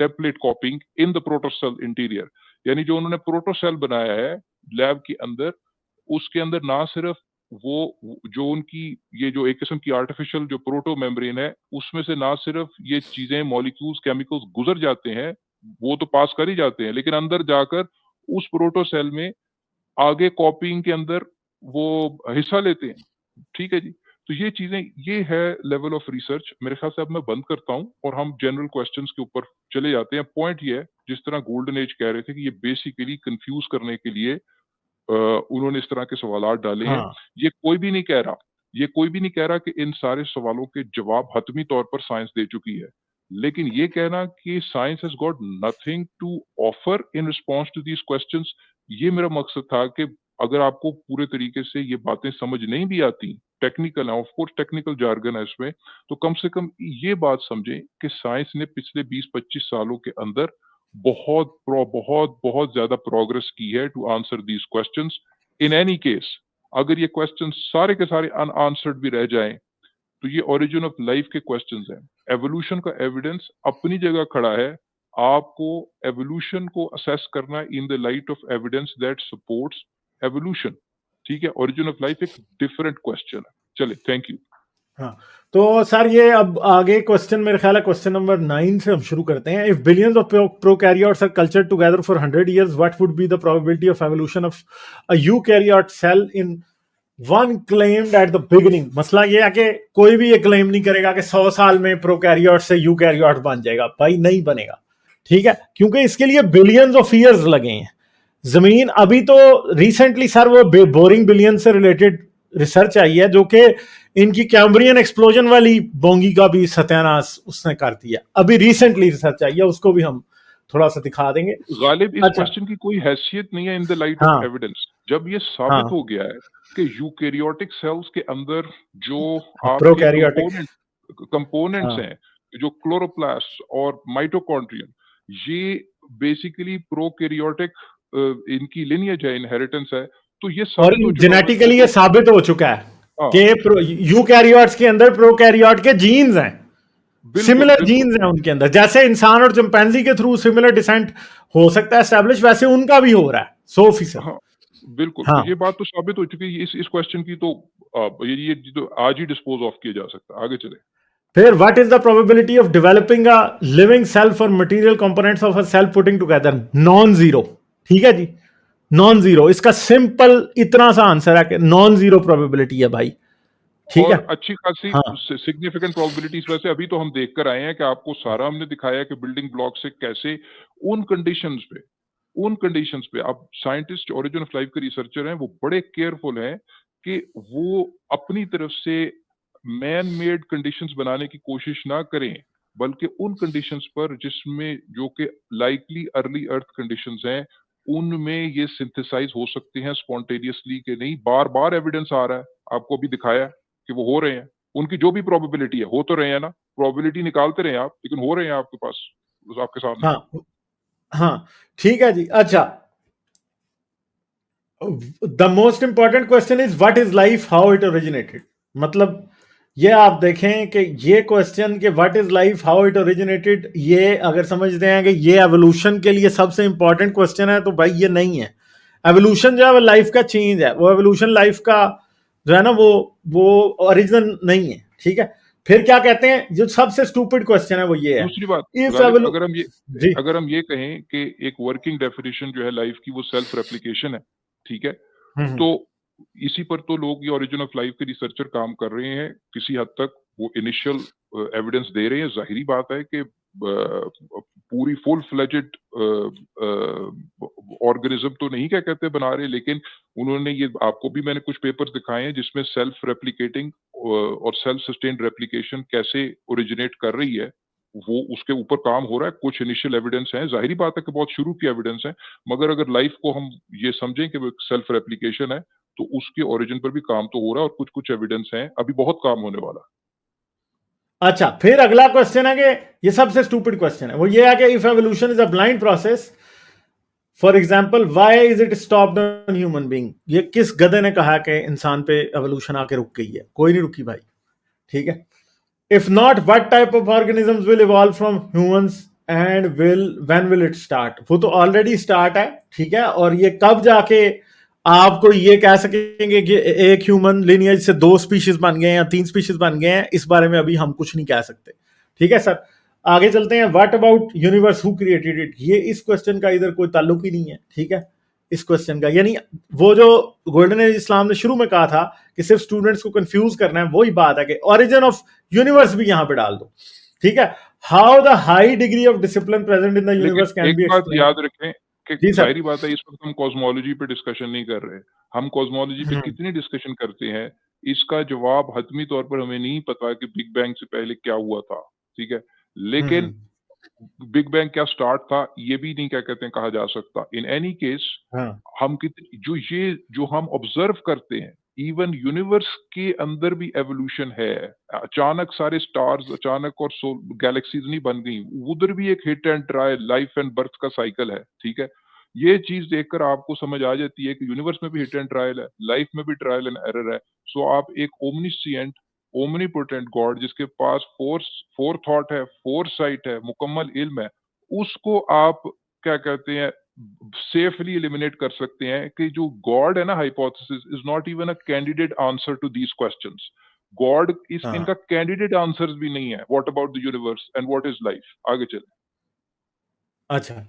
template copying in the protocell interior। यानी जो उन्होंने प्रोटोसेल बनाया है lab के अंदर, उसके अंदर ना सिर्फ वो जो उनकी ये जो एक किस्म की आर्टिफिशियल जो प्रोटो मेम्ब्रेन है, उसमें से ना सिर्फ ये चीजें मॉलिक्यूल्स केमिकल्स गुजर जाते हैं, वो तो पास कर ही जाते हैं, लेकिन अंदर जाकर उस प्रोटोसेल में आगे कॉपिंग के अंदर वो हिस्सा लेते हैं। ठीक है जी। तो ये चीजें, ये है लेवल ऑफ रिसर्च। मेरे ख्याल से अब मैं बंद करता हूं और हम जनरल क्वेश्चंस के ऊपर चले जाते हैं। पॉइंट ये है, जिस तरह गोल्डन एज कह रहे थे कि ये बेसिकली कंफ्यूज करने के लिए उन्होंने इस तरह के सवाल डाले हैं। हाँ ये कोई भी नहीं कह रहा, ये कोई भी नहीं कह रहा कि इन सारे सवालों के जवाब हतमी तौर पर साइंस दे चुकी है, लेकिन ये कहना कि science has got nothing to offer in response to these questions, ये मेरा मकसद था कि अगर आपको पूरे तरीके से ये बातें समझ नहीं भी आती, टेक्निकल है, ऑफ कोर्स टेक्निकल जार्गन है इसमें, तो कम से कम ये बात समझें कि साइंस ने पिछले 20-25 सालों के अंदर बहुत बहुत बहुत ज्यादा प्रोग्रेस की है to answer these questions. In any case, अगर ये क्वेश्चन सारे के सारे अनआंसर्ड भी रह जाएं, तो ये ओरिजिन ऑफ लाइफ के क्वेश्चंस हैं। एवोल्यूशन का एविडेंस अपनी जगह खड़ा है। आपको एवोल्यूशन को असेस करना in the light of evidence that supports evolution. ठीक है, ओरिजिन ऑफ लाइफ एक डिफरेंट क्वेश्चन है। चले, थैंक यू। हाँ, तो सर ये अब आगे क्वेश्चन मेरे ख्याल है क्वेश्चन नंबर 9 से हम शुरू करते हैं। If billions of prokaryotes are cultured together for 100 years, what would be the probability of evolution of a eukaryote cell in one claimed at the beginning? मसला ये है कि कोई भी ये क्लेम नहीं करेगा कि 100 साल में प्रोकैरियोट से यूकैरियोट बन जाएगा। भाई नहीं बनेगा, ठीक है, क्योंकि इसके लिए बिलियंस ऑफ ईयर्स लगे हैं। जमीन अभी तो रिसेंटली सर वो बोरिंग बिलियन से रिलेटेड रिसर्च आई है, जो कि इनकी कैम्ब्रियन एक्सप्लोजन वाली बोंगी का भी सत्यानाश उसने कर दिया। अभी रिसेंटली रिसर्च आई है, उसको भी हम थोड़ा सा दिखा देंगे। गालिब, इस अच्छा, क्वेश्चन की कोई हैसियत नहीं है इन द लाइट हाँ ऑफ एविडेंस। जब ये साबित हाँ हो गया है कि यूकैरियोटिक सेल्स के अंदर जो आपके प्रोकैरियोटिक, कंपोनेंट्स हाँ हैं, जो क्लोरोप्लास्ट और माइटोकॉन्ड्रियम, ये बेसिकली प्रोकैरियोटिक इनकी लिनियज है, इनहेरिटेंस है। तो ये और साबित हो चुका है जेनेटिकली ये साबित हो चुका है हाँ, कि यूकैरियोट्स के अंदर प्रोकैरियोट के जीन्स हैं, बिल्कुल सिमिलर बिल्कुल जीन्स हैं उनके अंदर। जैसे इंसान और चिंपैंजी के थ्रू सिमिलर डिसेंट हो सकता है एस्टैब्लिश, वैसे उनका भी हो रहा है 100%। हाँ, बिल्कुल। हाँ, तो ये बात तो साबित हो चुकी है। इस क्वेश्चन की तो ये तो आज ही डिस्पोज ऑफ किया जा सकता है। आगे चले। फिर what is the probability of developing a living cell for material components of a cell putting together? Non zero. ठीक है जी, नॉन जीरो। इसका सिंपल इतना सा आंसर है कि नॉन जीरो प्रोबेबिलिटी है भाई। ठीक है, और अच्छी खासी हाँ सिग्निफिकेंट प्रोबेबिलिटीज वैसे अभी तो हम देख कर आए हैं कि आपको सारा हमने दिखाया कि बिल्डिंग ब्लॉक से कैसे उन कंडीशंस पे अब साइंटिस्ट ओरिजिन ऑफ लाइफ के रिसर्चर हैं, वो बड़े केयरफुल हैं कि वो अपनी तरफ से मैन मेड कंडीशंस बनाने की कोशिश ना करें, बल्कि उन कंडीशंस पर जिसमें जो कि लाइकली अर्ली अर्थ कंडीशंस हैं, उनमें ये सिंथेसाइज हो सकते हैं स्पॉन्टेनियसली कि नहीं। बार बार एविडेंस आ रहा है, आपको अभी दिखाया कि वो हो रहे हैं। उनकी जो भी प्रोबेबिलिटी है, हो तो रहे हैं ना, प्रोबेबिलिटी निकालते रहे आप, लेकिन हो रहे हैं आपके पास, आपके सामने। हाँ हाँ, ठीक है जी। अच्छा, the most important question is what is life, how it originated? मतलब ये आप देखें कि ये क्वेश्चन कि what is life, how it originated, ये अगर समझते हैं कि ये एवोल्यूशन के लिए सबसे इंपॉर्टेंट क्वेश्चन है, तो भाई ये नहीं है। एवोल्यूशन जो है वो लाइफ का चेंज है, वो एवोल्यूशन लाइफ का जो है ना वो ओरिजिनल नहीं है, ठीक है। फिर क्या कहते हैं, जो सबसे स्टूपिड क्वेश्चन है वो ये है, दूसरी बात इफ गालिब, एवोल्यू जी अगर हम ये कहें कि एक वर्किंग डेफिनेशन जो है लाइफ की वो सेल्फ रेप्लिकेशन है, ठीक है, हम्म तो इसी पर तो लोग ये ओरिजिन ऑफ लाइफ के रिसर्चर काम कर रहे हैं, किसी हद तक वो इनिशियल एविडेंस दे रहे हैं। जाहिरी बात है कि पूरी फुल फ्लेजेड ऑर्गेनिज्म तो नहीं क्या कहते बना रहे, लेकिन उन्होंने ये, आपको भी मैंने कुछ पेपर्स दिखाए हैं जिसमें सेल्फ रेप्लिकेटिंग और सेल्फ सस्टेन्ड रेप्लिकेशन कैसे ओरिजिनेट कर रही है, वो उसके ऊपर काम हो रहा है। कुछ इनिशियल एविडेंस है, जाहिर बात है कि बहुत शुरू की एविडेंस है, मगर अगर लाइफ को हम ये समझें कि वो सेल्फ रेप्लिकेशन है, तो उसके ओरिजिन पर भी काम तो हो रहा है और कुछ कुछ एविडेंस है, अभी बहुत काम होने वाला है। अच्छा, फिर अगला क्वेश्चन है कि ये सबसे स्टूपिड क्वेश्चन है, वो ये है कि if evolution is a blind process, for example why is it stopped on human being. ये किस गधे ने कहा कि इंसान पे एवोल्यूशन आके रुक गई है? कोई नहीं रुकी भाई, ठीक है। If not, what type of organisms will evolve from humans and when will it start? वो तो ऑलरेडी स्टार्ट है, ठीक है, और ये कब जाके आपको ये कह सकेंगे कि एक ह्यूमन लिनियज से 2 स्पीशीज बन गए हैं या 3 स्पीशीज बन गए हैं, इस बारे में अभी हम कुछ नहीं कह सकते, ठीक है सर। आगे चलते हैं, what about universe, who created it? ये इस क्वेश्चन का इधर कोई ताल्लुक ही नहीं है, ठीक है, इस क्वेश्चन का। यानी वो जो गोल्डन एज इस्लाम ने शुरू में कहा था कि सिर्फ स्टूडेंट्स को कंफ्यूज करना है, वही बात है कि ओरिजिन ऑफ यूनिवर्स भी यहां पे डाल दो, ठीक है। How the high degree of discipline present in the लेकिन यूनिवर्स कैन एक बी बात एक्सप्लेन। याद रखें कि जी सर। जाहिर बात है, इस वक्त हम कॉस्मोलॉजी पे डिस्कशन नहीं कर रहे। हम कॉस्मोलॉजी पे कितनी डिस्कशन करते हैं, इसका जवाब हतमी तौर पर हमें नहीं पता कि बिग बैंग से पहले क्या हुआ था, ठीक है। लेकिन बिग बैंग क्या स्टार्ट था, ये भी नहीं क्या कहते हैं कहा जा सकता। इन एनी केस, हाँ हम कितनी जो हम ऑब्जर्व करते हैं, इवन यूनिवर्स के अंदर भी एवोल्यूशन है। अचानक सारे स्टार्स अचानक और गैलेक्सीज नहीं बन गई, उधर भी एक hit and trial, life and birth का साइकिल है, ठीक है। ये चीज देखकर आपको समझ आ जाती है कि यूनिवर्स में भी हिट एंड ट्रायल है, लाइफ में भी ट्रायल एंड एरर है। सो आप एक ओमनिसिएंट, ओमनीपोटेंट गॉड जिसके पास फोर थॉट है, फोर साइट है, मुकम्मल इल्म है, उसको आप क्या कहते हैं सेफली एलिमिनेट कर सकते हैं कि जो गॉड है ना, hypothesis is not even a candidate answer to these questions. God is हाँ। इनका कैंडिडेट आंसर्स भी नहीं है। What about the universe and what is life? आगे चले। अच्छा,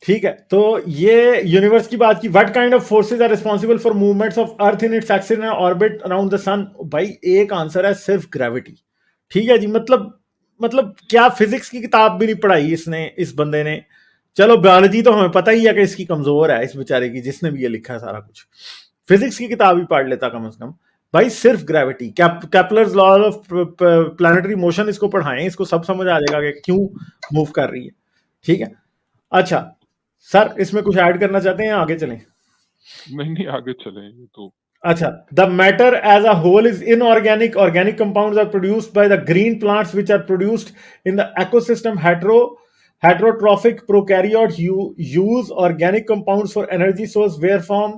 ठीक है, तो ये यूनिवर्स की बात की। What kind of forces are responsible for movements of earth in its axis and orbit around the sun? भाई एक आंसर है, सिर्फ ग्रेविटी, ठीक है जी। मतलब क्या फिजिक्स की किताब भी नहीं पढ़ाई इसने, इस बंदे ने? चलो बायोलॉजी तो हमें पता ही है कि इसकी कमजोर है, इस बेचारे की, जिसने भी ये लिखा है सारा कुछ। फिजिक्स की किताब ही पढ़ लेता कम से कम। भाई सिर्फ gravity, Kepler's law of planetary motion, इसको पढ़ाएं, इसको सब समझ आ जाएगा कि क्यों मूव कर रही है, ठीक है। अच्छा सर, इसमें कुछ ऐड करना चाहते हैं, आगे चलें? नहीं, आगे चले, ये तो अच्छा, the matter as a whole is inorganic, organic compounds are produced by the green plants which are produced in the ecosystem. Heterotrophic prokaryote use organic compounds for energy source, where from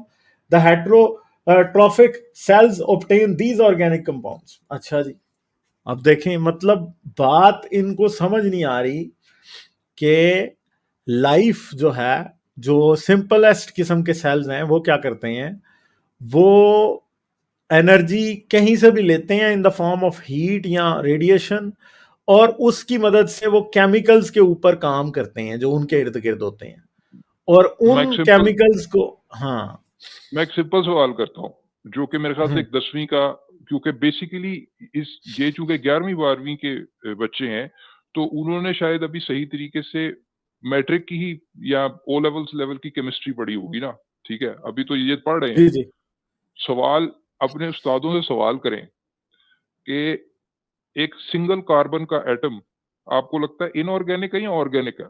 the heterotrophic cells obtain these organic compounds. अच्छा जी, अब देखें, मतलब बात इनको समझ नहीं आ रही कि लाइफ जो है, जो सिंपलेस्ट किस्म के सेल्स हैं, वो क्या करते हैं, वो एनर्जी कहीं से भी लेते हैं in the form of heat या रेडिएशन, और उसकी मदद से वो केमिकल्स के ऊपर काम करते हैं जो उनके इर्द गिर्द होते हैं, और मैं एक उन सिंपल केमिकल्स को। हाँ। मैं एक सिंपल सवाल करता हूँ, जो कि मेरे ख्याल से हम्म, एक 10वीं का, क्योंकि बेसिकली इस ये चूंकि 11वीं 12वीं के बच्चे हैं, तो उन्होंने शायद अभी सही तरीके से मैट्रिक की ही या ओ लेवल की केमिस्ट्री पढ़ी होगी ना, ठीक है, अभी तो ये पढ़ रहे हैं। जी जी। सवाल अपने उस्तादों से सवाल करें कि एक सिंगल कार्बन का एटम आपको लगता है इनऑर्गेनिक है या ऑर्गेनिक है?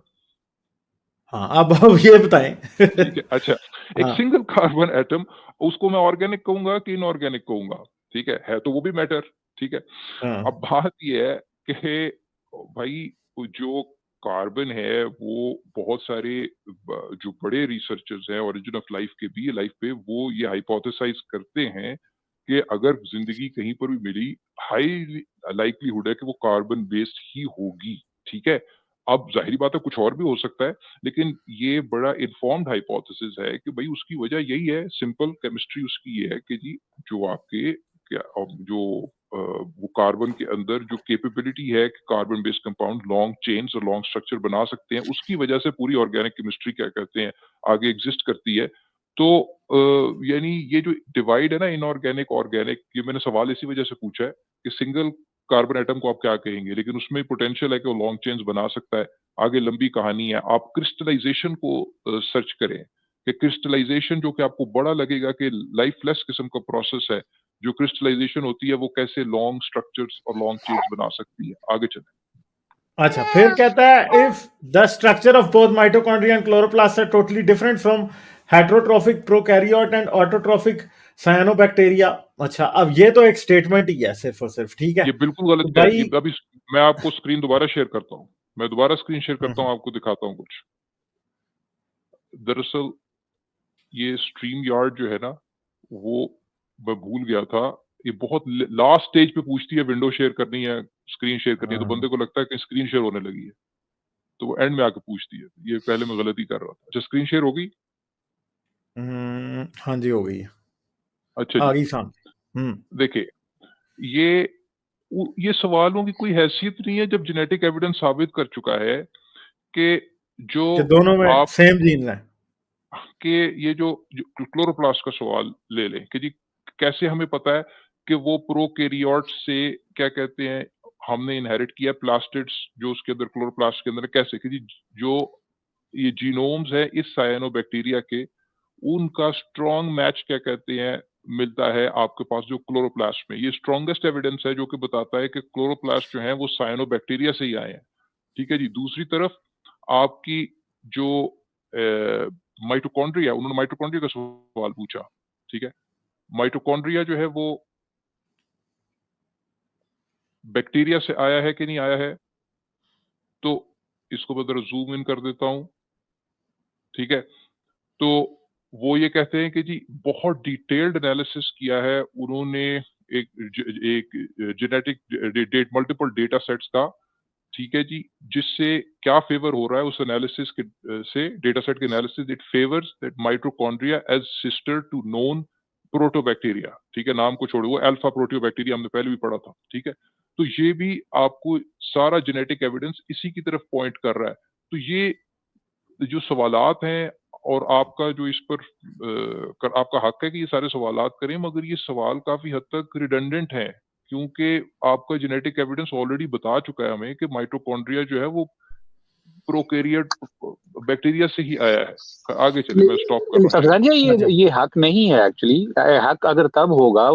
हाँ, अब ये बताएं। ठीक है, अच्छा, एक हाँ सिंगल कार्बन एटम, उसको मैं ऑर्गेनिक कहूंगा कि इनऑर्गेनिक कहूंगा? ठीक है तो वो भी मैटर, ठीक है। हाँ। अब बात ये है कि भाई जो कार्बन है वो बहुत सारे जो बड़े रिसर्चर्स हैं ओरिजिन ऑफ लाइफ के भी लाइफ पे, वो ये हाइपोथेसाइज करते हैं कि अगर जिंदगी कहीं पर भी मिली, हाई लाइकलीहुड है कि वो कार्बन बेस्ड ही होगी, ठीक है। अब जाहिर बात है कुछ और भी हो सकता है, लेकिन ये बड़ा इन्फॉर्म्ड हाइपोथेसिस है कि भाई उसकी वजह यही है, सिंपल केमिस्ट्री उसकी ये है कि जी जो आपके क्या जो वो कार्बन के अंदर जो कैपेबिलिटी है कि carbon based compound long chains और लॉन्ग स्ट्रक्चर बना सकते हैं, उसकी वजह से पूरी ऑर्गेनिक केमिस्ट्री क्या कहते हैं आगे एग्जिस्ट करती है। तो यानी ये जो डिवाइड है ना इनऑर्गेनिक ऑर्गेनिक, ये मैंने सवाल इसी वजह से पूछा है कि सिंगल कार्बन एटम को आप क्या कहेंगे, लेकिन उसमें पोटेंशियल है कि वो लॉन्ग चेन्स बना सकता है। आगे लंबी कहानी है, आप क्रिस्टलाइजेशन को सर्च करें कि क्रिस्टलाइजेशन जो कि आपको बड़ा लगेगा कि लाइफलेस किस्म का प्रोसेस है, जो क्रिस्टलाइजेशन होती है वो कैसे लॉन्ग स्ट्रक्चर्स और लॉन्ग चेन्स बना सकती है। आगे चलें। अच्छा, फिर कहता है if the structure of both mitochondria and chloroplast are totally different from heterotrophic prokaryote and autotrophic cyanobacteria. अच्छा, अब ये तो एक स्टेटमेंट ही है सिर्फ और सिर्फ, ठीक है। ये बिल्कुल गलत तो कह भाई ये अभी मैं आपको स्क्रीन दोबारा शेयर करता हूँ, मैं दोबारा स्क्रीन शेयर करता हूँ, आपको दिखाता हूँ कुछ। दरअसल ये स्ट्रीम यार्ड जो है ना, वो मैं भूल गया था, ये बहुत लास्ट स्टेज पे पूछती है विंडो शेयर करनी है, स्क्रीन शेयर करनी है, तो बंदे को लगता है कि स्क्रीन शेयर होने लगी है, तो वो एंड में आके पूछती है। ये पहले मैं गलती कर रहा था। अच्छा, स्क्रीन शेयर हो गई? हाँ जी, हो गई है, अच्छा आ जी, गई सामने। देखिए ये सवालों की कोई हैसियत नहीं है जब जेनेटिक एविडेंस साबित कर चुका है कि जो कि दोनों में आप सेम जीन्स हैं। कि ये जो क्लोरोप्लास्ट का सवाल ले लें कि जी कैसे हमें पता है कि वो प्रोकैरियोट से क्या कहते हैं हमने इनहेरिट किया प्लास्टिड्स जो उसके अंदर क्लोरोप्लास्ट के अंदर, कैसे कि जी जो ये जीनोम्स है इस साइनोबैक्टीरिया के, उनका स्ट्रॉन्ग मैच क्या कहते हैं मिलता है आपके पास जो क्लोरोप्लास्ट में। ये स्ट्रॉन्गेस्ट एविडेंस है जो कि बताता है कि क्लोरोप्लास्ट जो है वो साइनोबैक्टीरिया से ही आए हैं, ठीक है जी। दूसरी तरफ आपकी जो माइटोकॉन्ड्रिया, उन्होंने माइटोकॉन्ड्रिया का सवाल पूछा, ठीक है। माइटोकॉन्ड्रिया जो है वो बैक्टीरिया से आया है कि नहीं आया है, तो इसको मैं जरा जूम इन कर देता हूं, ठीक है। तो वो ये कहते हैं कि जी बहुत डिटेल्ड एनालिसिस किया है उन्होंने, एक जेनेटिक मल्टीपल डेटा सेट्स का, ठीक है जी, जिससे क्या फेवर हो रहा है उस एनालिसिस के से डेटा सेट के analysis, it favours that mitochondria as sister to known proteobacteria, ठीक है। नाम को छोड़ो, वो अल्फा प्रोटियोबैक्टीरिया हमने पहले भी पढ़ा था, ठीक है। तो ये भी आपको सारा जेनेटिक एविडेंस इसी की तरफ पॉइंट कर रहा है। तो ये जो सवालात हैं और आपका जो इस पर आपका हक है कि ये सारे सवालात करें, मगर ये सवाल काफी हद तक रिडंडेंट हैं, क्योंकि आपका जेनेटिक एविडेंस ऑलरेडी बता चुका है हमें कि माइटोकॉन्ड्रिया जो है वो प्रोकैरियोट बैक्टीरिया से ही आया है। आगे चले, मैं स्टॉप कर रहा हूँ शेयर। सफदर जी, अच्छा, ये हक नहीं है एक्चुअली। हक अगर तब होगा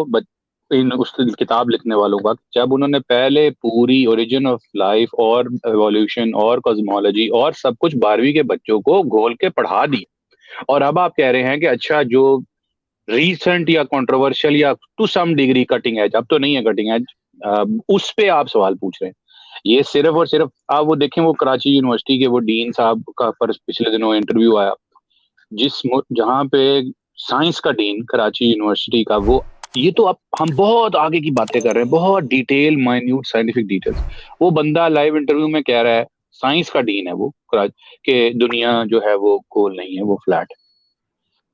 इन उस किताब लिखने वालों का, जब उन्होंने पहले पूरी ओरिजिन ऑफ लाइफ और एवोल्यूशन और कॉस्मोलॉजी और सब कुछ 12वीं के बच्चों को घोल के पढ़ा दी। और अब आप कह रहे हैं कि अच्छा जो रीसेंट या कंट्रोवर्शियल या to some degree cutting edge, अब तो नहीं है कटिंग एज, उस पे आप सवाल पूछ रहे हैं। ये सिर्फ और सिर्फ आप वो देखें, वो कराची यूनिवर्सिटी के वो डीन साहब का पर पिछले दिनों इंटरव्यू आया, जहां पे साइंस का डीन कराची यूनिवर्सिटी का, वो ये तो अब हम बहुत आगे की बातें कर रहे हैं, बहुत डिटेल माइन्यूट साइंटिफिक डिटेल्स। वो बंदा लाइव इंटरव्यू में कह रहा है, साइंस का डीन है वो कि दुनिया जो है वो गोल नहीं है, वो फ्लैट है।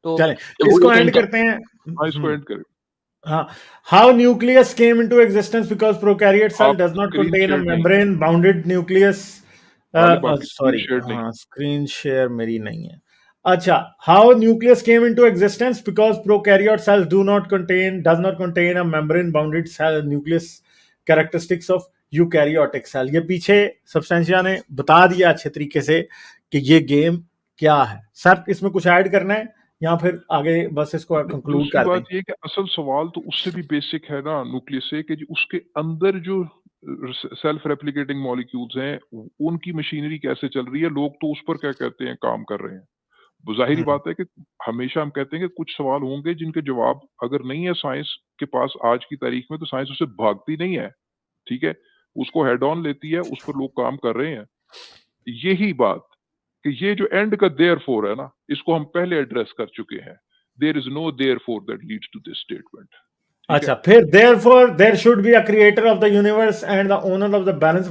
तो चलें जब वो इसको ये एंड कहता करते हैं। हाँ, इसको एंड करें। हाँ, how nucleus came into existence because prokaryote cell आप does not screen contain a share नहीं, membrane bounded nucleus. गालिब आपकी स्क्रीन सॉरी, शेयर नहीं। हाँ स्क्रीन शेयर मेरी नहीं है। अच्छा, how nucleus came into existence because prokaryote cells does not contain a membrane bounded cell nucleus characteristics of eukaryotic cell। ये पीछे सब्सटेंशिया ने बता दिया अच्छे तरीके से कि ये गेम क्या है। सर इसमें कुछ ऐड करना है या फिर आगे बस इसको कंक्लूड दूसरी कर दें? बात ये कि असल सवाल तो उससे भी बेसिक है ना न्यूक्लियस से, कि जी उसके अंदर जो सेल्फ रेप्लिकेटिंग मॉलिक्यूल्स हैं उनकी मशीनरी कैसे चल रही है, लोग तो उस पर क्या कहते हैं काम कर रहे हैं। जाहिर बात है कि हमेशा हम कहते हैं कि कुछ सवाल होंगे जिनके जवाब अगर नहीं है साइंस के पास आज की तारीख में, तो साइंस उससे भागती नहीं है, ठीक है, उसको हेड ऑन लेती है, उस पर लोग काम कर रहे हैं। यही बात कि ये जो एंड का देयर फोर है ना, इसको हम पहले एड्रेस कर चुके हैं। There is no therefore that leads to this statement, अच्छा, फिर therefore there should be a creator of the universe and the owner of the balance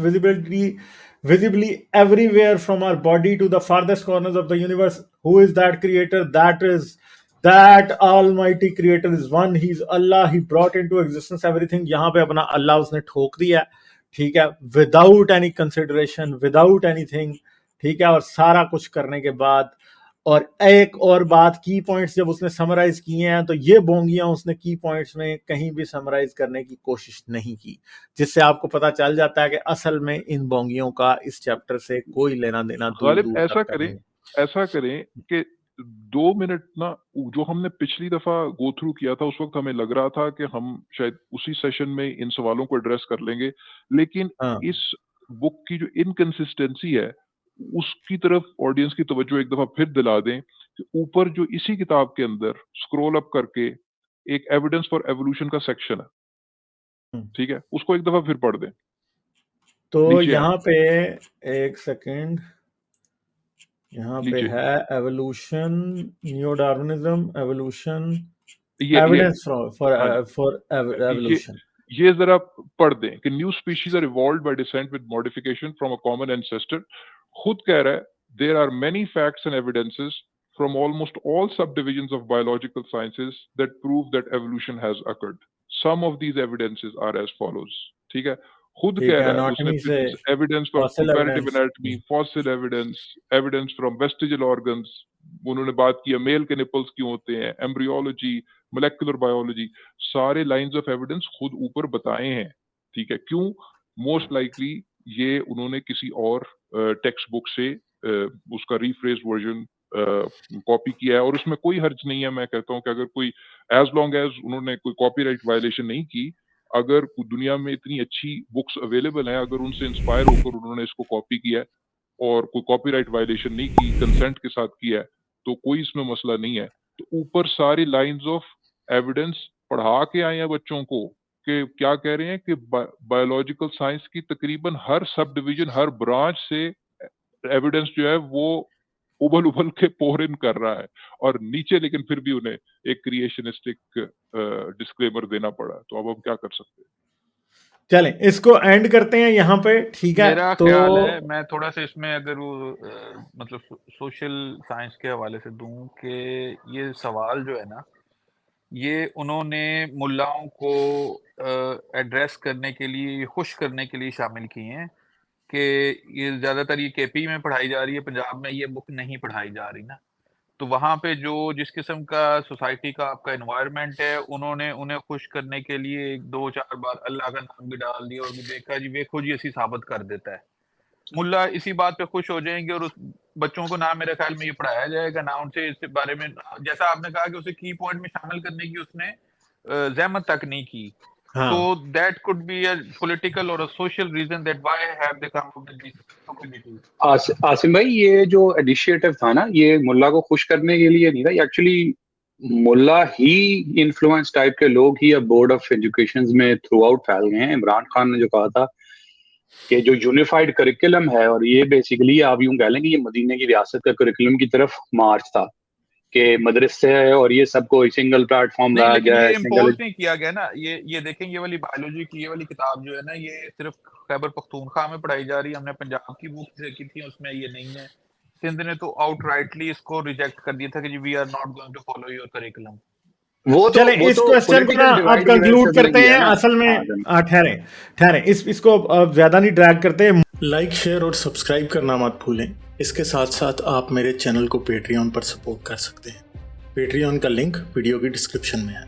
visibly everywhere from our body to the farthest corners of the universe. Who is that creator? That almighty creator is one. He's Allah. He brought into existence everything. यहाँ पे अपना अल्लाह उसने ठोक दिया, ठीक है, without any consideration, without anything, ठीक है, और सारा कुछ करने के बाद, और एक और बात, की पॉइंट्स जब उसने समराइज किए हैं तो ये बोंगियां उसने की पॉइंट्स में कहीं भी समराइज करने की कोशिश नहीं की, जिससे आपको पता चल जाता है कि असल में इन बोंगियों का इस चैप्टर से कोई लेना देना गालिब ऐसा करें कि 2 मिनट ना, जो हमने पिछली दफा गो थ्रू किया था उस वक्त हमें लग रहा था कि हम शायद उसी सेशन में इन सवालों को एड्रेस कर लेंगे, लेकिन इस बुक की जो इनकंसिस्टेंसी है उसकी तरफ ऑडियंस की तवज्जो एक दफा फिर दिला दें कि ऊपर जो इसी किताब के अंदर स्क्रॉल अप करके एक एविडेंस फॉर एवोल्यूशन का सेक्शन है, ठीक है, उसको एक दफा फिर पढ़ दें। तो यहाँ पे एक सेकंड, यहाँ पे है evolution, new Darwinism, evolution, evidence for evolution. ये जरा पढ़ दें कि new species are evolved by descent with modification from a common ancestor. खुद कह रहा है there are many facts and evidences from almost all subdivisions of biological sciences that prove that evolution has occurred. Some of these evidences are as follows, ठीक है, खुद कह रहा है उसने evidence from comparative anatomy, fossil evidence, evidence from vestigial organs, उन्होंने बात की मेल के निपल्स क्यों होते हैं, एम्ब्रियोलॉजी, मोलेकुलर बायोलॉजी, सारे लाइंस ऑफ एविडेंस खुद ऊपर बताए हैं, ठीक है। क्यों? मोस्ट लाइकली ये उन्होंने किसी और टेक्स्ट बुक से उसका रीफ्रेज वर्जन कॉपी किया है, और उसमें कोई हर्ज नहीं है। मैं कहता हूं कि अगर कोई, एज लॉन्ग एज उन्होंने कोई कॉपीराइट वायलेशन नहीं की, अगर दुनिया में इतनी अच्छी बुक्स अवेलेबल हैं, अगर उनसे इंस्पायर होकर उन्होंने इसको कॉपी किया है और कोई कॉपीराइट वायलेशन नहीं की, कंसेंट के साथ किया है, तो कोई इसमें मसला नहीं है। तो ऊपर सारी लाइंस ऑफ एविडेंस पढ़ा के आए हैं बच्चों को कि क्या कह रहे हैं कि बायोलॉजिकल साइंस की तकरीबन हर सब डिवीजन, हर ब्रांच से एविडेंस जो है वो उबल के पोर इन कर रहा है, और नीचे लेकिन फिर भी उन्हें एक क्रिएशनिस्टिक डिस्क्लेमर देना पड़ा। तो अब हम क्या कर सकते हैं? चलें इसको एंड करते हैं यहाँ पे, ठीक है। मेरा तो ख्याल है, मैं थोड़ा सा इसमें अगर वो मतलब सोशल साइंस के हवाले से दूं कि ये सवाल जो है ना, ये उन्होंने मुल्लाओं को एड्रेस करने के लिए, खुश करने के लिए शामिल किए हैं कि ये ज़्यादातर ये केपी में पढ़ाई जा रही है, पंजाब में ये बुक नहीं पढ़ाई जा रही ना, तो वहाँ पे जो जिस किस्म का सोसाइटी का आपका एनवायरनमेंट है, उन्होंने उन्हें खुश करने के लिए 2-4 बार अल्लाह का नाम भी डाल दिया और भी देखा जी देखो जी ऐसी साबित कर देता है। मुल्ला इसी बात पे खुश हो जाएंगे और उस बच्चों को ना मेरे ख्याल में ये पढ़ाया जाएगा ना उनसे इस बारे में, जैसा आपने कहा कि उसे की पॉइंट में शामिल करने की उसने ज़हमत तक नहीं की। So that could be a political or a social reason that why have they come up with these stupidity. Asim भाई, ये जो इनिशिएटिव था ना, ये मुल्ला को खुश करने के लिए नहीं था, एक्चुअली मुल्ला ही इन्फ्लुएंस टाइप के लोग ही अब बोर्ड ऑफ एजुकेशन में थ्रू आउट फैल गए हैं। इमरान खान ने जो कहा था कि जो यूनिफाइड करिकुलम है, और ये बेसिकली आप यूं कह लें कि ये मदीने की रियासत का करिकुलम की तरफ मार्च था कि मदरसे है और ये सबको सिंगल प्लेटफॉर्म लाया गया है। इम्पोज नहीं किया गया ना, ये देखें, ये वाली बायोलॉजी की ये वाली किताब जो है ना, ये सिर्फ खैबर पख्तूनख्वा में पढ़ाई जा रही है। हमने पंजाब की बुक से की थी, उसमें ये नहीं है। सिंध ने तो आउटराइटली इसको रिजेक्ट कर दिया था कि जी we are not going to follow your curriculum. चले इस क्वेश्चन को ना अब कंक्लूड करते हैं। असल में ठहरे इसको ज्यादा नहीं ड्रैग करते। लाइक, शेयर और सब्सक्राइब करना मत भूलें। इसके साथ साथ आप मेरे चैनल को पेट्रियन पर सपोर्ट कर सकते हैं। पेट्रियन का लिंक वीडियो की डिस्क्रिप्शन में है।